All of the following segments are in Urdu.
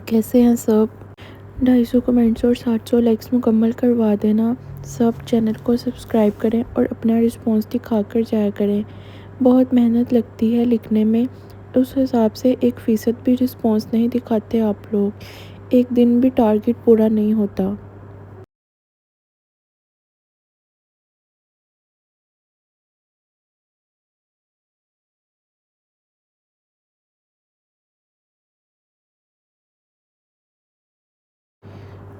کیسے ہیں سب؟ 250 کمنٹس اور 700 لائکس مکمل کروا دینا۔ سب چینل کو سبسکرائب کریں اور اپنا رسپانس دکھا کر جایا کریں۔ بہت محنت لگتی ہے لکھنے میں، اس حساب سے 1% بھی رسپانس نہیں دکھاتے آپ لوگ۔ ایک دن بھی ٹارگٹ پورا نہیں ہوتا۔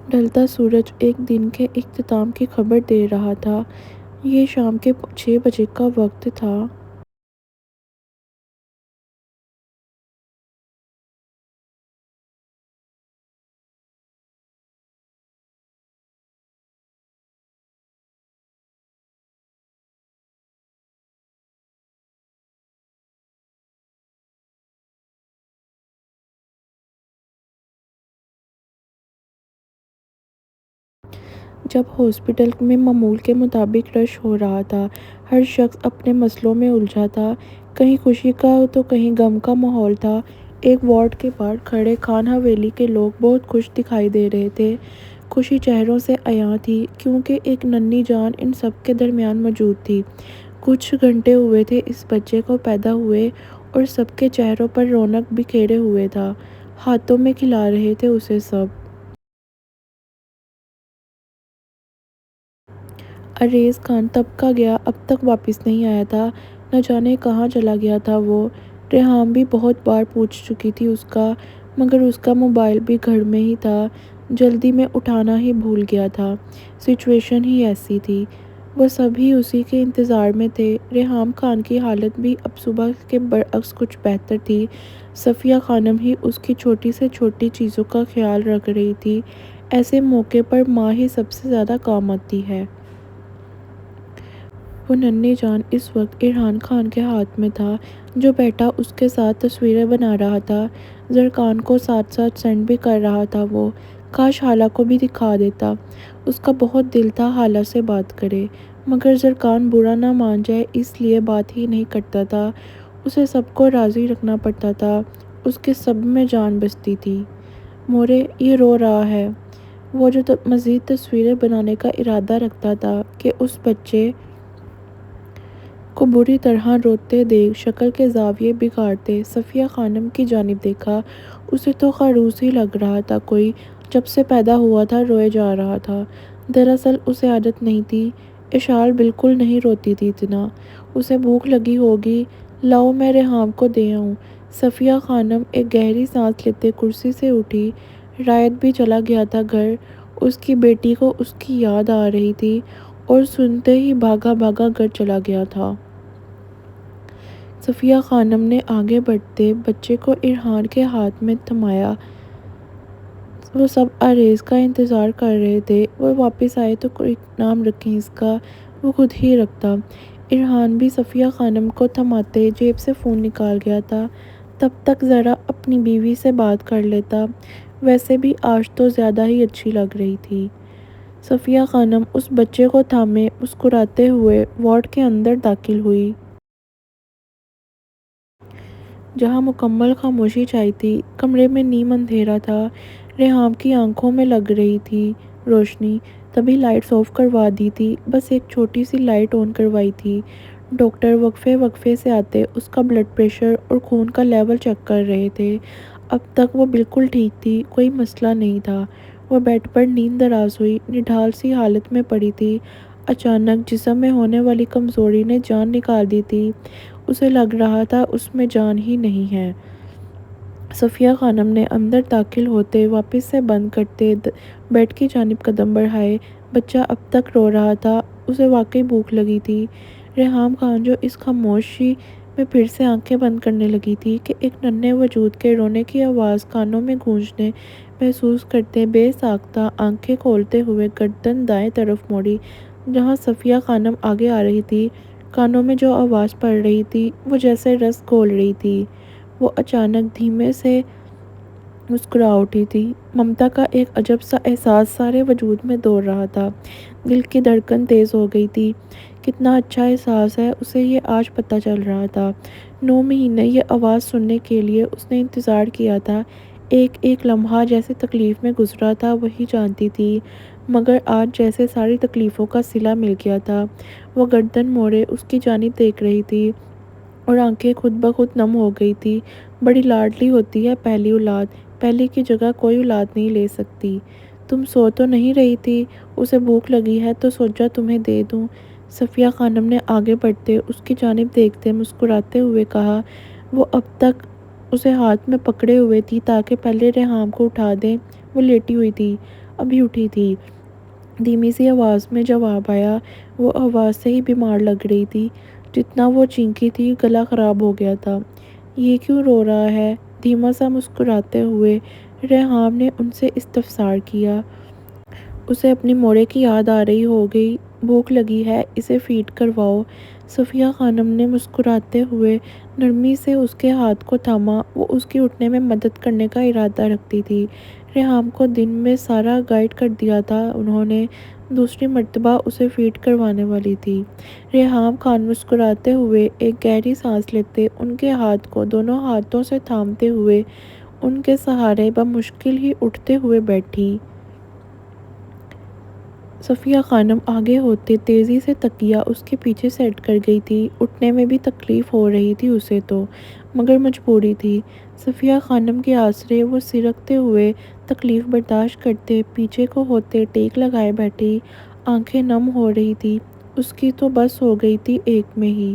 ڈھلتا سورج ایک دن کے اختتام کی خبر دے رہا تھا۔ یہ شام کے 6 بجے کا وقت تھا۔ جب ہاسپٹل میں معمول کے مطابق رش ہو رہا تھا، ہر شخص اپنے مسئلوں میں الجھا تھا۔ کہیں خوشی کا تو کہیں غم کا ماحول تھا۔ ایک وارڈ کے باہر کھڑے خان حویلی کے لوگ بہت خوش دکھائی دے رہے تھے۔ خوشی چہروں سے عیاں تھی کیونکہ ایک ننھی جان ان سب کے درمیان موجود تھی۔ کچھ گھنٹے ہوئے تھے اس بچے کو پیدا ہوئے اور سب کے چہروں پر رونق بکھیرے ہوئے تھا۔ ہاتھوں میں کھلا رہے تھے اسے سب۔ عریض خان تب کا گیا اب تک واپس نہیں آیا تھا۔ نہ جانے کہاں چلا گیا تھا وہ۔ ریحام بھی بہت بار پوچھ چکی تھی اس کا، مگر اس کا موبائل بھی گھر میں ہی تھا، جلدی میں اٹھانا ہی بھول گیا تھا۔ سچویشن ہی ایسی تھی۔ وہ سبھی اسی کے انتظار میں تھے۔ ریحام خان کی حالت بھی اب صبح کے برعکس کچھ بہتر تھی۔ صفیہ خانم ہی اس کی چھوٹی سے چھوٹی چیزوں کا خیال رکھ رہی تھی۔ ایسے موقع پر ماں ہی سب سے زیادہ کام آتی ہے۔ وہ ننھی جان اس وقت ارحان خان کے ہاتھ میں تھا، جو بیٹھا اس کے ساتھ تصویریں بنا رہا تھا۔ زرکان کو ساتھ ساتھ سینڈ بھی کر رہا تھا وہ۔ کاش حالہ کو بھی دکھا دیتا۔ اس کا بہت دل تھا حالہ سے بات کرے، مگر زرکان برا نہ مان جائے اس لیے بات ہی نہیں کرتا تھا۔ اسے سب کو راضی رکھنا پڑتا تھا۔ اس کے سب میں جان بستی تھی۔ مورے یہ رو رہا ہے۔ وہ جو مزید تصویریں بنانے کا ارادہ رکھتا تھا کہ اس بچے کو بری طرح روتے دیکھ شکل کے زاویے بگاڑتے صفیہ خانم کی جانب دیکھا۔ اسے تو خروش ہی لگ رہا تھا کوئی، جب سے پیدا ہوا تھا روئے جا رہا تھا۔ دراصل اسے عادت نہیں تھی۔ اشال بالکل نہیں روتی تھی اتنا۔ اسے بھوک لگی ہوگی، لاؤ میں ریحام کو دے آؤں۔ صفیہ خانم ایک گہری سانس لیتے کرسی سے اٹھی۔ رائد بھی چلا گیا تھا گھر۔ اس کی بیٹی کو اس کی یاد آ رہی تھی اور سنتے ہی بھاگا بھاگا گھر چلا گیا تھا۔ صفیہ خانم نے آگے بڑھتے بچے کو ارحان کے ہاتھ میں تھمایا۔ وہ سب عریض کا انتظار کر رہے تھے۔ وہ واپس آئے تو کوئی نام رکھیں اس کا، وہ خود ہی رکھتا۔ ارحان بھی صفیہ خانم کو تھماتے جیب سے فون نکال گیا تھا۔ تب تک ذرا اپنی بیوی سے بات کر لیتا۔ ویسے بھی آج تو زیادہ ہی اچھی لگ رہی تھی۔ صفیہ خانم اس بچے کو تھامے مسکراتے ہوئے وارڈ کے اندر داخل ہوئی، جہاں مکمل خاموشی چھائی تھی۔ کمرے میں نیم اندھیرا تھا۔ ریحام کی آنکھوں میں لگ رہی تھی روشنی، تبھی لائٹس آف کروا دی تھی، بس ایک چھوٹی سی لائٹ آن کروائی تھی۔ ڈاکٹر وقفے وقفے سے آتے اس کا بلڈ پریشر اور خون کا لیول چیک کر رہے تھے۔ اب تک وہ بالکل ٹھیک تھی، کوئی مسئلہ نہیں تھا۔ وہ بیڈ پر نیند دراز ہوئی نڈھال سی حالت میں پڑی تھی۔ اچانک جسم میں ہونے والی کمزوری نے جان نکال دی تھی۔ اسے لگ رہا تھا اس میں جان ہی نہیں ہے۔ صفیہ خانم نے اندر داخل ہوتے واپس سے بند کرتے بیڈ کی جانب قدم بڑھائے۔ بچہ اب تک رو رہا تھا، اسے واقعی بھوک لگی تھی۔ ریحام خان جو اس خاموشی میں پھر سے آنکھیں بند کرنے لگی تھی کہ ایک ننھے وجود کے رونے کی آواز کانوں میں گونجنے محسوس کرتے بے ساختہ آنکھیں کھولتے ہوئے گردن دائیں طرف موڑی، جہاں صفیہ خانم آگے آ رہی تھی۔ کانوں میں جو آواز پڑ رہی تھی وہ جیسے رس گھول رہی تھی۔ وہ اچانک دھیمے سے مسکرا اٹھی تھی۔ ممتا کا ایک عجب سا احساس سارے وجود میں دوڑ رہا تھا۔ دل کی دھڑکن تیز ہو گئی تھی۔ کتنا اچھا احساس ہے، اسے یہ آج پتہ چل رہا تھا۔ 9 مہینے یہ آواز سننے کے لیے اس نے انتظار کیا تھا۔ ایک ایک لمحہ جیسے تکلیف میں گزرا تھا وہی جانتی تھی، مگر آج جیسے ساری تکلیفوں کا صلہ مل گیا تھا۔ وہ گردن موڑے اس کی جانب دیکھ رہی تھی اور آنکھیں خود بخود نم ہو گئی تھی۔ بڑی لاڈلی ہوتی ہے پہلی اولاد، پہلی کی جگہ کوئی اولاد نہیں لے سکتی۔ تم سو تو نہیں رہی تھی؟ اسے بھوک لگی ہے تو سوچا تمہیں دے دوں۔ صفیہ خانم نے آگے بڑھتے اس کی جانب دیکھتے مسکراتے ہوئے کہا۔ وہ اب تک اسے ہاتھ میں پکڑے ہوئے تھی تاکہ پہلے ریحام کو اٹھا دیں۔ وہ لیٹی ہوئی تھی، ابھی اٹھی تھی۔ دھیمی سی آواز میں جواب آیا۔ وہ آواز سے ہی بیمار لگ رہی تھی، جتنا وہ چینکی تھی گلا خراب ہو گیا تھا۔ یہ کیوں رو رہا ہے؟ دھیما سا مسکراتے ہوئے ریحام نے ان سے استفسار کیا۔ اسے اپنی موڑے کی یاد آ رہی ہو گئی۔ بھوک لگی ہے، اسے فیڈ کرواؤ۔ صفیہ خانم نے مسکراتے ہوئے نرمی سے اس کے ہاتھ کو تھاما۔ وہ اس کی اٹھنے میں مدد کرنے کا ارادہ رکھتی تھی۔ ریحام کو دن میں سارا گائیڈ کر دیا تھا انہوں نے، دوسری مرتبہ اسے فیڈ کروانے والی تھی۔ ریحام خان مسکراتے ہوئے ایک گہری سانس لیتے ان کے ہاتھ کو دونوں ہاتھوں سے تھامتے ہوئے ان کے سہارے بمشکل ہی اٹھتے ہوئے بیٹھی۔ صفیہ خانم آگے ہوتے تیزی سے تکیہ اس کے پیچھے سیٹ کر گئی تھی۔ اٹھنے میں بھی تکلیف ہو رہی تھی اسے تو، مگر مجبوری تھی۔ صفیہ خانم کے آسرے وہ سرکتے ہوئے تکلیف برداشت کرتے پیچھے کو ہوتے ٹیک لگائے بیٹھی۔ آنکھیں نم ہو رہی تھی اس کی تو بس ہو گئی تھی ایک میں ہی،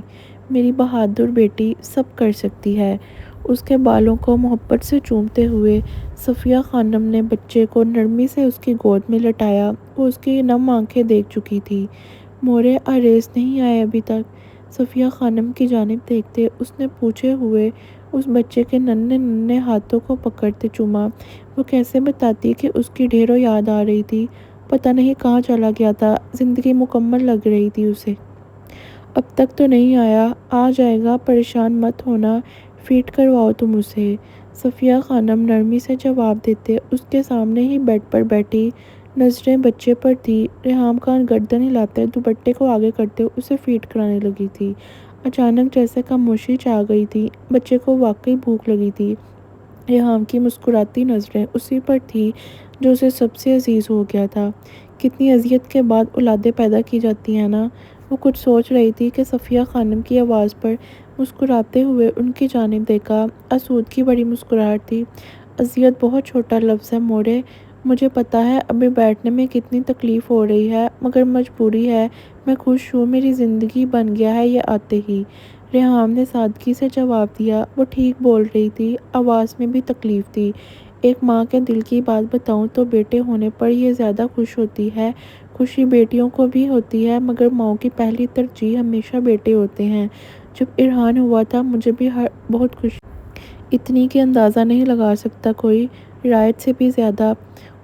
میری بہادر بیٹی سب کر سکتی ہے۔ اس کے بالوں کو محبت سے چومتے ہوئے صفیہ خانم نے بچے کو نرمی سے اس کی گود میں لٹایا۔ وہ اس کی نم آنکھیں دیکھ چکی تھی۔ مورے آریز نہیں آئے ابھی تک؟ صفیہ خانم کی جانب دیکھتے اس نے پوچھے ہوئے اس بچے کے ننھے ننھے ہاتھوں کو پکڑتے چوما۔ وہ کیسے بتاتی کہ اس کی ڈھیروں یاد آ رہی تھی، پتہ نہیں کہاں چلا گیا تھا، زندگی مکمل لگ رہی تھی اسے۔ اب تک تو نہیں آیا، آ جائے گا، پریشان مت ہونا، فیڈ کرواؤ تم اسے۔ صفیہ خانم نرمی سے جواب دیتے اس کے سامنے ہی بیڈ پر بیٹھی، نظریں بچے پر تھی۔ ریحام خان گردن ہلاتے دوپٹے کو آگے کرتے اسے فیڈ کرانے لگی تھی۔ اچانک جیسے خاموشی چھا گئی تھی، بچے کو واقعی بھوک لگی تھی۔ ریحام کی مسکراتی نظریں اسی پر تھی جو اسے سب سے عزیز ہو گیا تھا۔ کتنی اذیت کے بعد اولادیں پیدا کی جاتی ہیں نا؟ وہ کچھ سوچ رہی تھی کہ صفیہ خانم کی آواز پر مسکراتے ہوئے ان کی جانب دیکھا۔ آسودگی بڑی مسکراہٹ تھی۔ اذیت بہت چھوٹا لفظ ہے مورے، مجھے پتہ ہے ابھی بیٹھنے میں کتنی تکلیف ہو رہی ہے، مگر مجبوری ہے، میں خوش ہوں، میری زندگی بن گیا ہے یہ آتے ہی۔ ریحام نے سادگی سے جواب دیا۔ وہ ٹھیک بول رہی تھی، آواز میں بھی تکلیف تھی۔ ایک ماں کے دل کی بات بتاؤں تو بیٹے ہونے پر یہ زیادہ خوش ہوتی ہے۔ خوشی بیٹیوں کو بھی ہوتی ہے، مگر ماؤں کی پہلی ترجیح ہمیشہ بیٹے ہوتے ہیں۔ جب ارحان ہوا تھا مجھے بھی بہت خوشی، اتنی کہ اندازہ نہیں لگا سکتا کوئی، رایت سے بھی زیادہ۔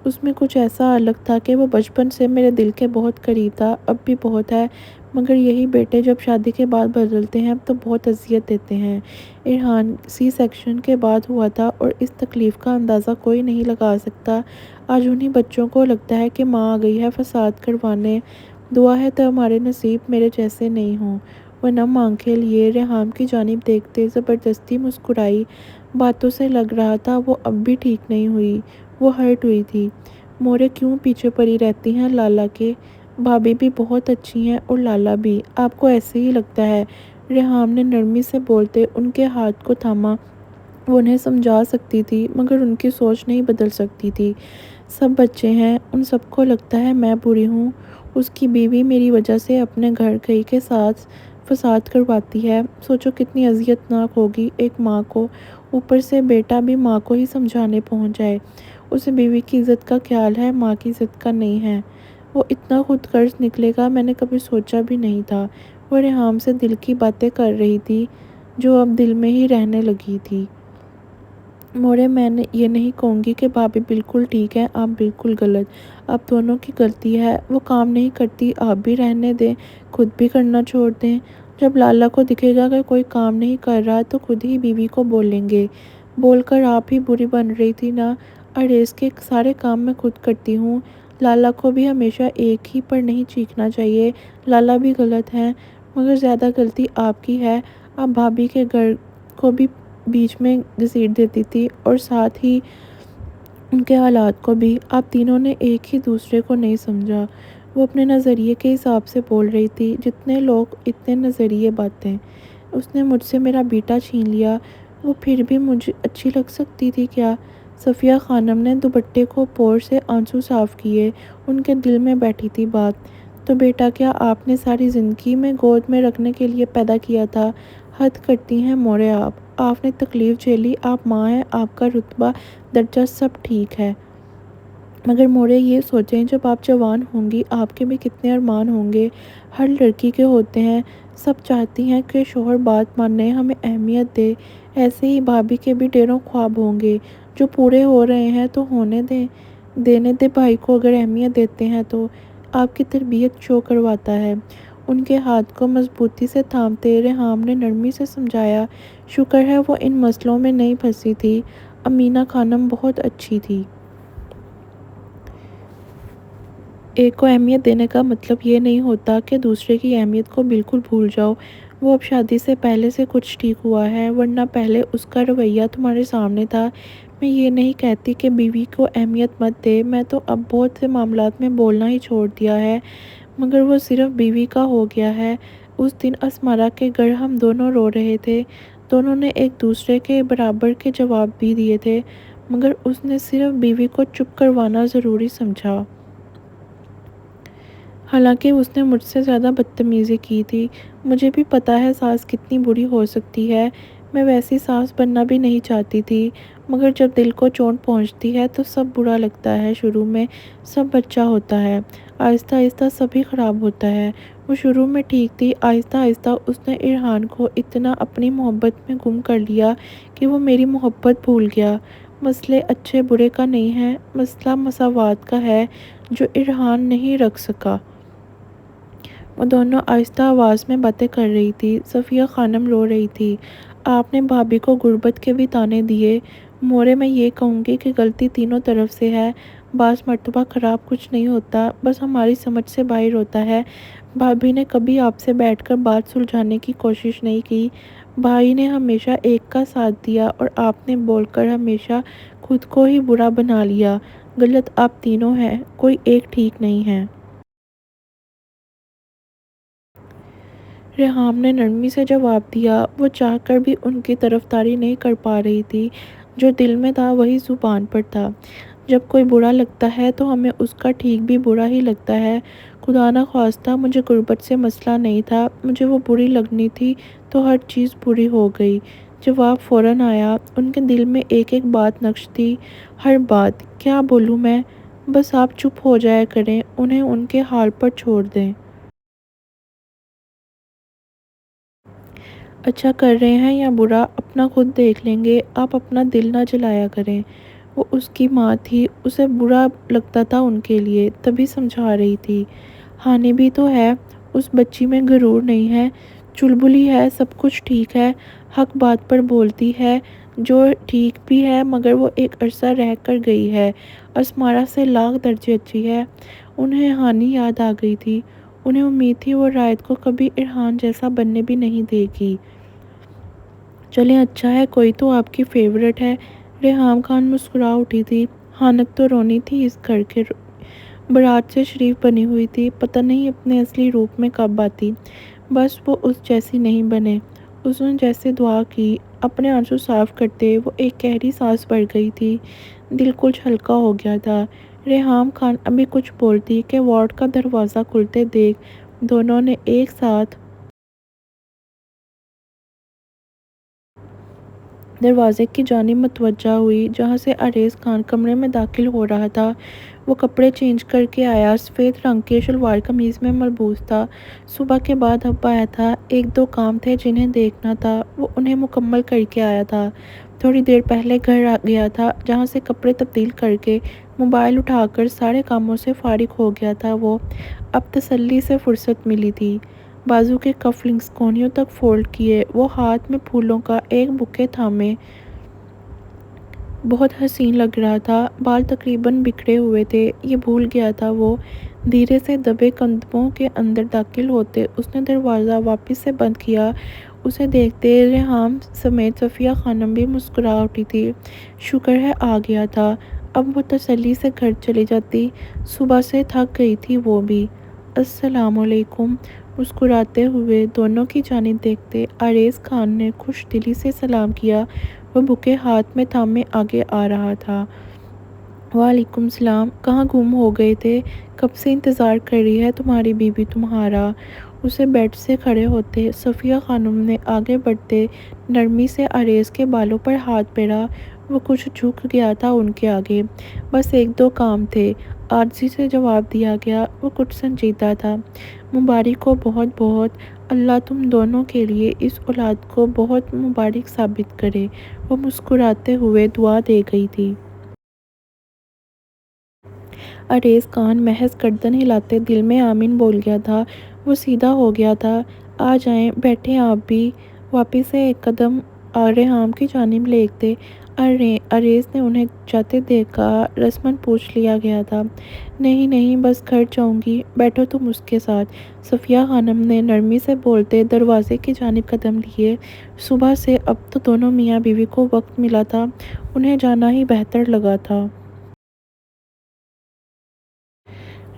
اس میں کچھ ایسا الگ تھا کہ وہ بچپن سے میرے دل کے بہت قریب تھا، اب بھی بہت ہے، مگر یہی بیٹے جب شادی کے بعد بدلتے ہیں تو بہت اذیت دیتے ہیں۔ ارحان سی سیکشن کے بعد ہوا تھا اور اس تکلیف کا اندازہ کوئی نہیں لگا سکتا۔ آج انہی بچوں کو لگتا ہے کہ ماں آ گئی ہے فساد کروانے، دعا ہے تو ہمارے نصیب میرے جیسے نہیں ہوں۔ وہ نم آنکھیں لیے ریحام کی جانب دیکھتے زبردستی مسکرائی۔ باتوں سے لگ رہا تھا وہ اب بھی ٹھیک نہیں ہوئی، وہ ہرٹ ہوئی تھی۔ مورے کیوں پیچھے پڑی رہتی ہیں لالا کے؟ بھابھی بھی بہت اچھی ہیں اور لالا بھی، آپ کو ایسے ہی لگتا ہے؟ ریحام نے نرمی سے بولتے ان کے ہاتھ کو تھاما۔ وہ انہیں سمجھا سکتی تھی مگر ان کی سوچ نہیں بدل سکتی تھی۔ سب بچے ہیں، ان سب کو لگتا ہے میں بری ہوں، اس کی بیوی میری وجہ سے اپنے گھر گئی کے ساتھ فساد کرواتی ہے۔ سوچو کتنی اذیت ناک ہوگی ایک ماں کو، اوپر سے بیٹا بھی ماں کو ہی سمجھانے پہنچ جائے۔ اسے بیوی کی عزت کا خیال ہے، ماں کی عزت کا نہیں ہے۔ وہ اتنا خود غرض نکلے گا میں نے کبھی سوچا بھی نہیں تھا۔ وہ ریحام سے دل کی باتیں کر رہی تھی جو اب دل میں ہی رہنے لگی تھی۔ مورے میں یہ نہیں کہوں گی کہ بھابھی بالکل ٹھیک ہے، آپ بالکل غلط، آپ دونوں کی غلطی ہے، وہ کام نہیں کرتی آپ بھی رہنے دیں، خود بھی کرنا چھوڑ دیں۔ جب لالا کو دکھے گا کہ کوئی کام نہیں کر رہا تو خود ہی بیوی کو بولیں گے۔ بول کر آپ ہی بری بن رہی تھی نا، اریز کے سارے کام میں خود کرتی ہوں۔ لالا کو بھی ہمیشہ ایک ہی پر نہیں چیخنا چاہیے، لالا بھی غلط ہیں، مگر زیادہ غلطی آپ کی ہے، آپ بھابھی کے گھر کو بھی بیچ میں گھسیٹ دیتی تھی اور ساتھ ہی ان کے حالات کو بھی آپ تینوں نے ایک ہی دوسرے کو نہیں سمجھا۔ وہ اپنے نظریے کے حساب سے بول رہی تھی، جتنے لوگ اتنے نظریے باتیں۔ اس نے مجھ سے میرا بیٹا چھین لیا، وہ پھر بھی مجھے اچھی لگ سکتی تھی کیا؟ صفیہ خانم نے دوپٹے کو پور سے آنسو صاف کیے، ان کے دل میں بیٹھی تھی بات۔ تو بیٹا کیا آپ نے ساری زندگی میں گود میں رکھنے کے لیے پیدا کیا تھا؟ حد کرتی ہیں مورے آپ نے تکلیف جھیلی، آپ ماں ہیں، آپ کا رتبہ درجہ سب ٹھیک ہے، مگر مورے یہ سوچیں جب آپ جوان ہوں گی آپ کے بھی کتنے ارمان ہوں گے، ہر لڑکی کے ہوتے ہیں، سب چاہتی ہیں کہ شوہر بات مانے، ہمیں اہمیت دے، ایسے ہی بھابھی کے بھی ڈھیروں خواب ہوں گے جو پورے ہو رہے ہیں تو ہونے دیں، دینے دے بھائی کو اگر اہمیت دیتے ہیں تو۔ آپ کی تربیت شو کرواتا ہے۔ ان کے ہاتھ کو مضبوطی سے تھامتے ریحام نے نرمی سے سمجھایا، شکر ہے وہ ان مسئلوں میں نہیں پھنسی تھی، امینہ خانم بہت اچھی تھی۔ ایک کو اہمیت دینے کا مطلب یہ نہیں ہوتا کہ دوسرے کی اہمیت کو بالکل بھول جاؤ، وہ اب شادی سے پہلے سے کچھ ٹھیک ہوا ہے، ورنہ پہلے اس کا رویہ تمہارے سامنے تھا۔ میں یہ نہیں کہتی کہ بیوی کو اہمیت مت دے، میں تو اب بہت سے معاملات میں بولنا ہی چھوڑ دیا ہے، مگر وہ صرف بیوی کا ہو گیا ہے۔ اس دن اسمارا کے گھر ہم دونوں رو رہے تھے، دونوں نے ایک دوسرے کے برابر کے جواب بھی دیے تھے، مگر اس نے صرف بیوی کو چپ کروانا ضروری سمجھا۔ حالانکہ اس نے مجھ سے زیادہ بدتمیزی کی تھی۔ مجھے بھی پتہ ہے ساس کتنی بری ہو سکتی ہے، میں ویسی ساس بننا بھی نہیں چاہتی تھی، مگر جب دل کو چوٹ پہنچتی ہے تو سب برا لگتا ہے، شروع میں سب اچھا ہوتا ہے، آہستہ آہستہ سب ہی خراب ہوتا ہے۔ وہ شروع میں ٹھیک تھی، آہستہ آہستہ اس نے ارحان کو اتنا اپنی محبت میں گم کر لیا کہ وہ میری محبت بھول گیا۔ مسئلے اچھے برے کا نہیں ہے، مسئلہ مساوات کا ہے جو ارحان نہیں رکھ سکا۔ وہ دونوں آہستہ آواز میں باتیں کر رہی تھی، صفیہ خانم رو رہی تھی۔ آپ نے بھابھی کو غربت کے بھی طعنے دیے۔ مورے میں یہ کہوں گی کہ غلطی تینوں طرف سے ہے، بعض مرتبہ خراب کچھ نہیں ہوتا، بس ہماری سمجھ سے باہر ہوتا ہے۔ بھابھی نے کبھی آپ سے بیٹھ کر بات سلجھانے کی کوشش نہیں کی، بھائی نے ہمیشہ ایک کا ساتھ دیا اور آپ نے بول کر ہمیشہ خود کو ہی برا بنا لیا۔ غلط آپ تینوں ہیں، کوئی ایک ٹھیک نہیں ہے۔ ریحام نے نرمی سے جواب دیا، وہ چاہ کر بھی ان کی طرفداری نہیں کر پا رہی تھی، جو دل میں تھا وہی زبان پر تھا۔ جب کوئی برا لگتا ہے تو ہمیں اس کا ٹھیک بھی برا ہی لگتا ہے۔ خدا نخواستہ مجھے غربت سے مسئلہ نہیں تھا، مجھے وہ بری لگنی تھی تو ہر چیز بری ہو گئی۔ جواب فوراً آیا، ان کے دل میں ایک ایک بات نقش تھی، ہر بات۔ کیا بولوں میں؟ بس آپ چپ ہو جایا کریں، انہیں ان کے حال پر چھوڑ دیں۔ اچھا کر رہے ہیں یا برا اپنا خود دیکھ لیں گے، آپ اپنا دل نہ جلایا کریں۔ وہ اس کی ماں تھی، اسے برا لگتا تھا ان کے لیے، تبھی سمجھا رہی تھی۔ ہانی بھی تو ہے، اس بچی میں غرور نہیں ہے، چلبلی ہے، سب کچھ ٹھیک ہے، حق بات پر بولتی ہے، جو ٹھیک بھی ہے، مگر وہ ایک عرصہ رہ کر گئی ہے، اسمارا سے لاکھ درجے اچھی ہے۔ انہیں ہانی یاد آ گئی تھی، انہیں امید تھی وہ رائد کو کبھی ارحان جیسا بننے بھی نہیں دے گی۔ چلیں اچھا ہے کوئی تو آپ کی فیورٹ ہے۔ ریحام خان مسکرا اٹھی تھی، حانک تو رونی تھی اس گھر کے، برات سے شریف بنی ہوئی تھی، پتہ نہیں اپنے اصلی روپ میں کب آتی، بس وہ اس جیسی نہیں بنے۔ اس نے جیسے دعا کی، اپنے آنسو صاف کرتے وہ ایک گہری سانس بھر گئی تھی، دل کچھ ہلکا ہو گیا تھا۔ ریحام خان ابھی کچھ بولتی کہ وارڈ کا دروازہ کھلتے دیکھ دونوں نے ایک ساتھ دروازے کی جانب متوجہ ہوئی جہاں سے عریض خان کمرے میں داخل ہو رہا تھا۔ وہ کپڑے چینج کر کے آیا، سفید رنگ کے شلوار قمیض میں ملبوس تھا۔ صبح کے بعد اب آیا تھا، ایک دو کام تھے جنہیں دیکھنا تھا، وہ انہیں مکمل کر کے آیا تھا۔ تھوڑی دیر پہلے گھر آ گیا تھا جہاں سے کپڑے تبدیل کر کے موبائل اٹھا کر سارے کاموں سے فارغ ہو گیا تھا وہ، اب تسلی سے فرصت ملی تھی۔ بازو کے کف لنکس کونیوں تک فولڈ کیے، وہ ہاتھ میں پھولوں کا ایک بوکے تھامے بہت حسین لگ رہا تھا، بال تقریباً بکھرے ہوئے تھے، یہ بھول گیا تھا وہ۔ دھیرے سے دبے قدموں کے اندر داخل ہوتے اس نے دروازہ واپس سے بند کیا۔ اسے دیکھتے ریحام سمیت صفیہ خانم بھی مسکرا اٹھی تھی، شکر ہے آ گیا تھا، اب وہ تسلی سے گھر چلی جاتی، صبح سے تھک گئی تھی وہ بھی۔ السلام علیکم، مسکراتے ہوئے دونوں کی جانب دیکھتے عریض خان نے خوش دلی سے سلام کیا۔ وہ بکے ہاتھ میں تھامے آگے آ رہا تھا۔ وعلیکم السلام، کہاں گم ہو گئے تھے؟ کب سے انتظار کر رہی ہے تمہاری بیوی تمہارا۔ اسے بیڈ سے کھڑے ہوتے صفیہ خانم نے آگے بڑھتے نرمی سے عریض کے بالوں پر ہاتھ پھیرا۔ وہ کچھ جھک گیا تھا ان کے آگے۔ بس ایک دو کام تھے، عاجزی سے جواب دیا گیا۔ وہ کچھ سنجیدہ تھا۔ مبارک ہو بہت بہت، اللہ تم دونوں کے لیے اس اولاد کو بہت مبارک ثابت کرے۔ وہ مسکراتے ہوئے دعا دے گئی تھی۔ عریض خان محض گردن ہلاتے دل میں آمین بول گیا تھا۔ وہ سیدھا ہو گیا تھا۔ آ جائیں، بیٹھیں آپ بھی۔ واپس سے ایک قدم ریحام کی جانب لیتے عریض نے انہیں جاتے دیکھ کہا، رسماً پوچھ لیا گیا تھا۔ نہیں نہیں، بس گھر جاؤں گی، بیٹھو تم اس کے ساتھ۔ صفیہ خانم نے نرمی سے بولتے دروازے کی جانب قدم لیے۔ صبح سے اب تو دونوں میاں بیوی کو وقت ملا تھا، انہیں جانا ہی بہتر لگا تھا۔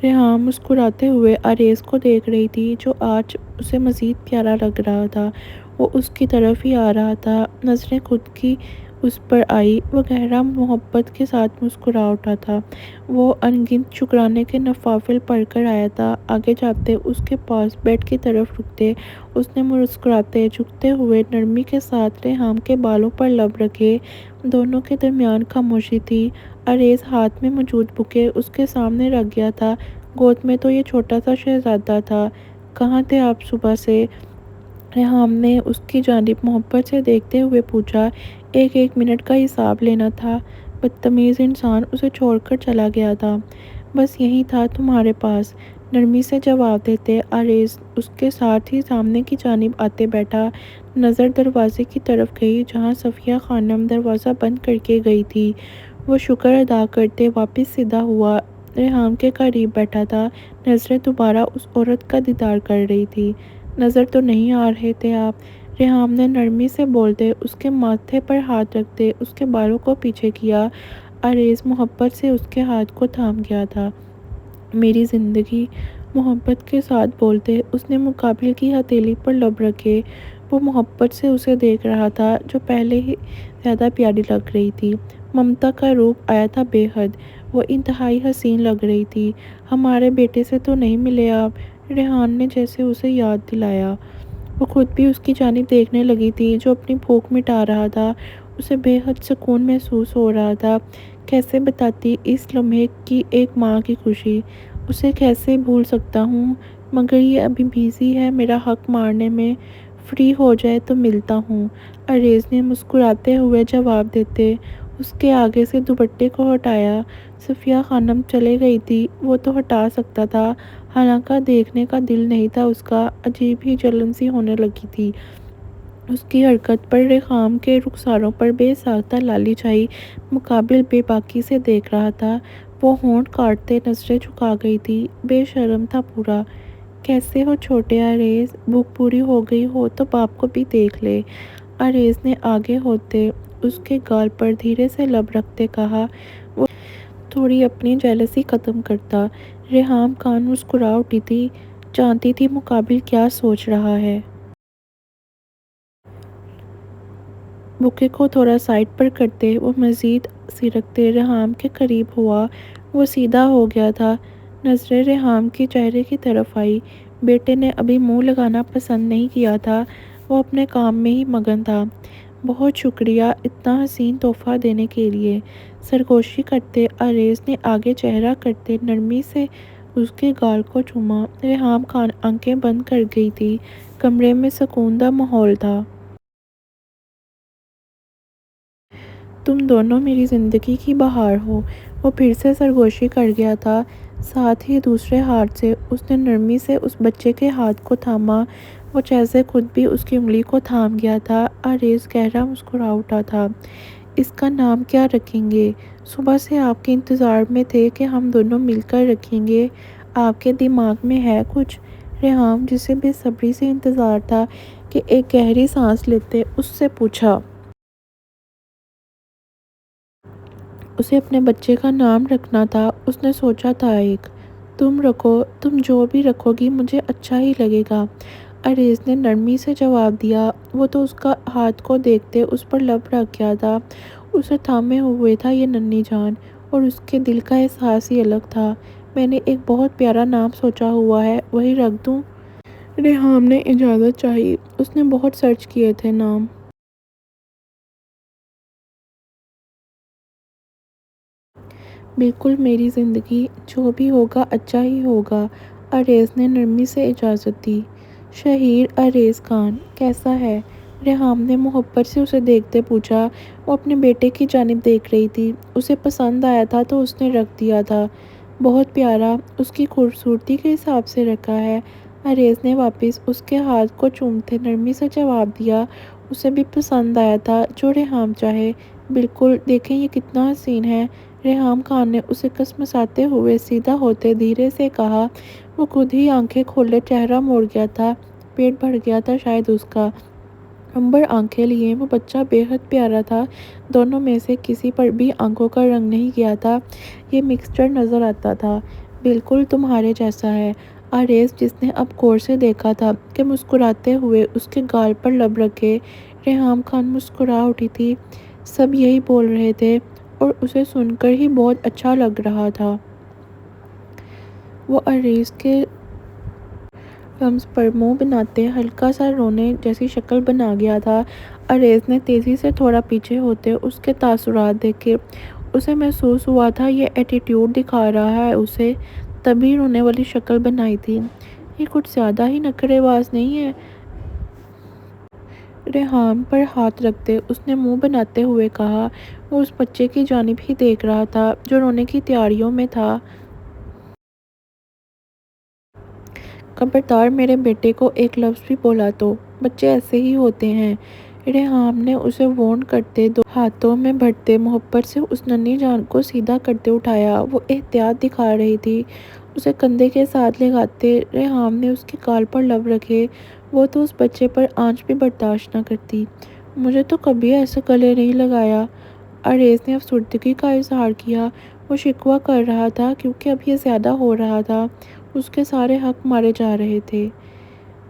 ریحام مسکراتے ہوئے عریض کو دیکھ رہی تھی، جو آج اسے مزید پیارا لگ رہا تھا۔ وہ اس کی طرف ہی آ رہا تھا، نظریں خود کی اس پر آئی۔ وہ گہرا محبت کے ساتھ مسکرا اٹھا تھا۔ وہ ان گنت شکرانے کے نوافل پڑھ کر آیا تھا۔ آگے جاتے اس کے پاس بیڈ کی طرف رکتے اس نے مسکراتے جھکتے ہوئے نرمی کے ساتھ ریحام کے بالوں پر لب رکھے۔ دونوں کے درمیان خاموشی تھی۔ عریض ہاتھ میں موجود بکے اس کے سامنے رکھ گیا تھا، گود میں تو یہ چھوٹا سا شہزادہ تھا۔ کہاں تھے آپ صبح سے؟ ریحام نے اس کی جانب محبت سے دیکھتے ہوئے پوچھا۔ ایک ایک منٹ کا حساب لینا تھا، بدتمیز انسان اسے چھوڑ کر چلا گیا تھا۔ بس یہی تھا تمہارے پاس، نرمی سے جواب دیتے عریض اس کے ساتھ ہی سامنے کی جانب آتے بیٹھا۔ نظر دروازے کی طرف گئی جہاں صفیہ خانم دروازہ بند کر کے گئی تھی۔ وہ شکر ادا کرتے واپس سیدھا ہوا، ریحام کے قریب بیٹھا تھا۔ نظریں دوبارہ اس عورت کا دیدار کر رہی تھی۔ نظر تو نہیں آ رہے تھے آپ، ریحام نے نرمی سے بولتے اس کے ماتھے پر ہاتھ رکھتے اس کے بالوں کو پیچھے کیا۔ عریض محبت سے اس کے ہاتھ کو تھام گیا تھا۔ میری زندگی، محبت کے ساتھ بولتے اس نے مقابل کی ہتھیلی پر لب رکھے۔ وہ محبت سے اسے دیکھ رہا تھا جو پہلے ہی زیادہ پیاری لگ رہی تھی۔ ممتا کا روپ آیا تھا بے حد، وہ انتہائی حسین لگ رہی تھی۔ ہمارے بیٹے سے تو نہیں ملے آپ؟ ریحان نے جیسے اسے یاد دلایا۔ وہ خود بھی اس کی جانب دیکھنے لگی تھی جو اپنی بھوک مٹا رہا تھا۔ اسے بے حد سکون محسوس ہو رہا تھا۔ کیسے بتاتی اس لمحے کی ایک ماں کی خوشی، اسے کیسے بھول سکتا ہوں، مگر یہ ابھی بیزی ہے میرا حق مارنے میں، فری ہو جائے تو ملتا ہوں۔ عریض نے مسکراتے ہوئے جواب دیتے اس کے آگے سے دوپٹے کو ہٹایا۔ صفیہ خانم چلے گئی تھی، وہ تو ہٹا سکتا تھا، حالانکہ دیکھنے کا دل نہیں تھا اس کا۔ عجیب ہی جلن سی ہونے لگی تھی اس کی حرکت پر۔ ریحام کے رخساروں پر بے ساختہ لالی چھائی مقابل بے باکی سے دیکھ رہا تھا۔ وہ ہونٹ کاٹتے نظریں جھکا گئی تھی۔ بے شرم تھا پورا۔ کیسے ہو چھوٹے عریض، بھوک پوری ہو گئی ہو تو باپ کو بھی دیکھ لے۔ عریض نے آگے ہوتے اس کے گال پر دھیرے سے لب رکھتے کہا۔ وہ تھوڑی اپنی جیلسی ختم کرتا۔ ریحام خان مسکرا اٹھی تھی، جانتی تھی مقابل کیا سوچ رہا ہے۔ بکے کو تھوڑا سائڈ پر کرتے وہ مزید سرکتے ریحام کے قریب ہوا۔ وہ سیدھا ہو گیا تھا، نظریں ریحام کے چہرے کی طرف آئی۔ بیٹے نے ابھی منہ لگانا پسند نہیں کیا تھا، وہ اپنے کام میں ہی مگن تھا۔ بہت شکریہ اتنا حسین تحفہ دینے کے لیے، سرگوشی کرتے عریض نے آگے چہرہ کرتے نرمی سے اس کے گال کو چوما۔ ریحام خان آنکھیں بند کر گئی تھی، کمرے میں سکون دہ ماحول تھا۔ تم دونوں میری زندگی کی بہار ہو۔ وہ پھر سے سرگوشی کر گیا تھا، ساتھ ہی دوسرے ہاتھ سے اس نے نرمی سے اس بچے کے ہاتھ کو تھاما، وہ جیسے خود بھی اس کی انگلی کو تھام گیا تھا۔ عریض گہرا مسکرا اٹھا تھا۔ اس کا نام کیا رکھیں گے؟ صبح سے آپ کے انتظار میں تھے کہ ہم دونوں مل کر رکھیں گے، آپ کے دماغ میں ہے کچھ؟ ریحام جسے بے صبری سے انتظار تھا کہ ایک گہری سانس لیتے اس سے پوچھا۔ اسے اپنے بچے کا نام رکھنا تھا، اس نے سوچا تھا ایک، تم رکھو، تم جو بھی رکھو گی مجھے اچھا ہی لگے گا۔ اریز نے نرمی سے جواب دیا۔ وہ تو اس کا ہاتھ کو دیکھتے اس پر لب رکھ گیا تھا۔ اسے تھامے ہوئے تھا یہ ننھی جان، اور اس کے دل کا احساس ہی الگ تھا۔ میں نے ایک بہت پیارا نام سوچا ہوا ہے، وہی رکھ دوں؟ ریحام نے اجازت چاہی۔ اس نے بہت سرچ کیے تھے نام۔ بالکل میری زندگی، جو بھی ہوگا اچھا ہی ہوگا۔ اریز نے نرمی سے اجازت دی۔ شہیر اریز خان کیسا ہے؟ ریحام نے محبت سے اسے دیکھتے پوچھا۔ وہ اپنے بیٹے کی جانب دیکھ رہی تھی۔ اسے پسند آیا تھا تو اس نے رکھ دیا تھا۔ بہت پیارا، اس کی خوبصورتی کے حساب سے رکھا ہے۔ اریز نے واپس اس کے ہاتھ کو چومتے نرمی سے جواب دیا۔ اسے بھی پسند آیا تھا، جو ریحام چاہے۔ بالکل، دیکھیں یہ کتنا حسین ہے۔ ریحام خان نے اسے کسمساتے ہوئے سیدھا ہوتے دھیرے سے کہا۔ وہ خود ہی آنکھیں کھولے چہرہ موڑ گیا تھا، پیٹ بھر گیا تھا شاید اس کا۔ امبر آنکھیں لیے وہ بچہ بے حد پیارا تھا۔ دونوں میں سے کسی پر بھی آنکھوں کا رنگ نہیں گیا تھا، یہ مکسچر نظر آتا تھا۔ بالکل تمہارے جیسا ہے۔ اریز، جس نے اب غور سے دیکھا تھا کہ مسکراتے ہوئے اس کے گال پر لب رکھے ریحام خان مسکرا اٹھی تھی۔ سب یہی بول رہے تھے اور اسے سن کر ہی بہت اچھا لگ رہا تھا۔ وہ اریز کے لمس پر منہ بناتے ہلکا سا رونے جیسی شکل بنا گیا تھا۔ اریز نے تیزی سے تھوڑا پیچھے ہوتے اس کے تاثرات دیکھے۔ اسے محسوس ہوا تھا یہ ایٹیٹیوڈ دکھا رہا ہے اسے، تبھی رونے والی شکل بنائی تھی۔ یہ کچھ زیادہ ہی نخرے باز نہیں ہے؟ ریحام پر ہاتھ رکھتے اس نے منہ بناتے ہوئے کہا۔ وہ اس بچے کی جانب ہی دیکھ رہا تھا جو رونے کی تیاریوں میں تھا۔ خبردار میرے بیٹے کو ایک لفظ بھی بولا تو، بچے ایسے ہی ہوتے ہیں۔ ریحام نے اسے وارن کرتے دو ہاتھوں میں بڑھتے محبت سے اس ننھی جان کو سیدھا کرتے اٹھایا۔ وہ احتیاط دکھا رہی تھی، اسے کندھے کے ساتھ لگاتے ریحام نے اس کے گال پر لب رکھے۔ وہ تو اس بچے پر آنچ بھی برداشت نہ کرتی۔ مجھے تو کبھی ایسے گلے نہیں لگایا۔ اریز نے افسردگی کا اظہار کیا۔ وہ شکوہ کر رہا تھا کیونکہ اب یہ زیادہ ہو رہا تھا، اس کے سارے حق مارے جا رہے تھے۔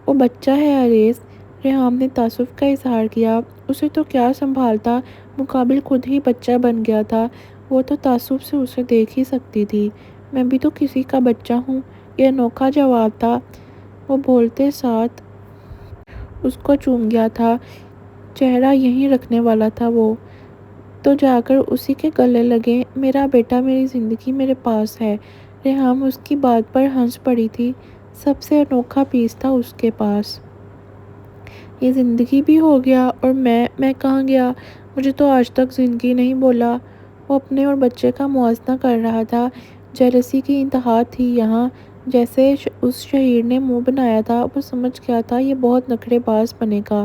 وہ بچہ ہے اریز، ریحام نے تعصب کا اظہار کیا۔ اسے تو کیا سنبھالتا، مقابل خود ہی بچہ بن گیا تھا۔ وہ تو تعصب سے اسے دیکھ ہی سکتی تھی۔ میں بھی تو کسی کا بچہ ہوں، یہ انوکھا جواب تھا۔ وہ بولتے ساتھ اس کو چوم گیا تھا، چہرہ یہیں رکھنے والا تھا وہ تو جا کر اسی کے گلے لگے۔ میرا بیٹا، میری زندگی میرے پاس ہے۔ ریحام اس کی بات پر ہنس پڑی تھی۔ سب سے انوکھا پیس تھا اس کے پاس۔ یہ زندگی بھی ہو گیا، اور میں کہاں گیا؟ مجھے تو آج تک زندگی نہیں بولا۔ وہ اپنے اور بچے کا موازنہ کر رہا تھا۔ جیلسی کی انتہا تھی یہاں۔ جیسے اس شہیر نے منہ بنایا تھا، وہ سمجھ گیا تھا یہ بہت نخرے باز بنے گا۔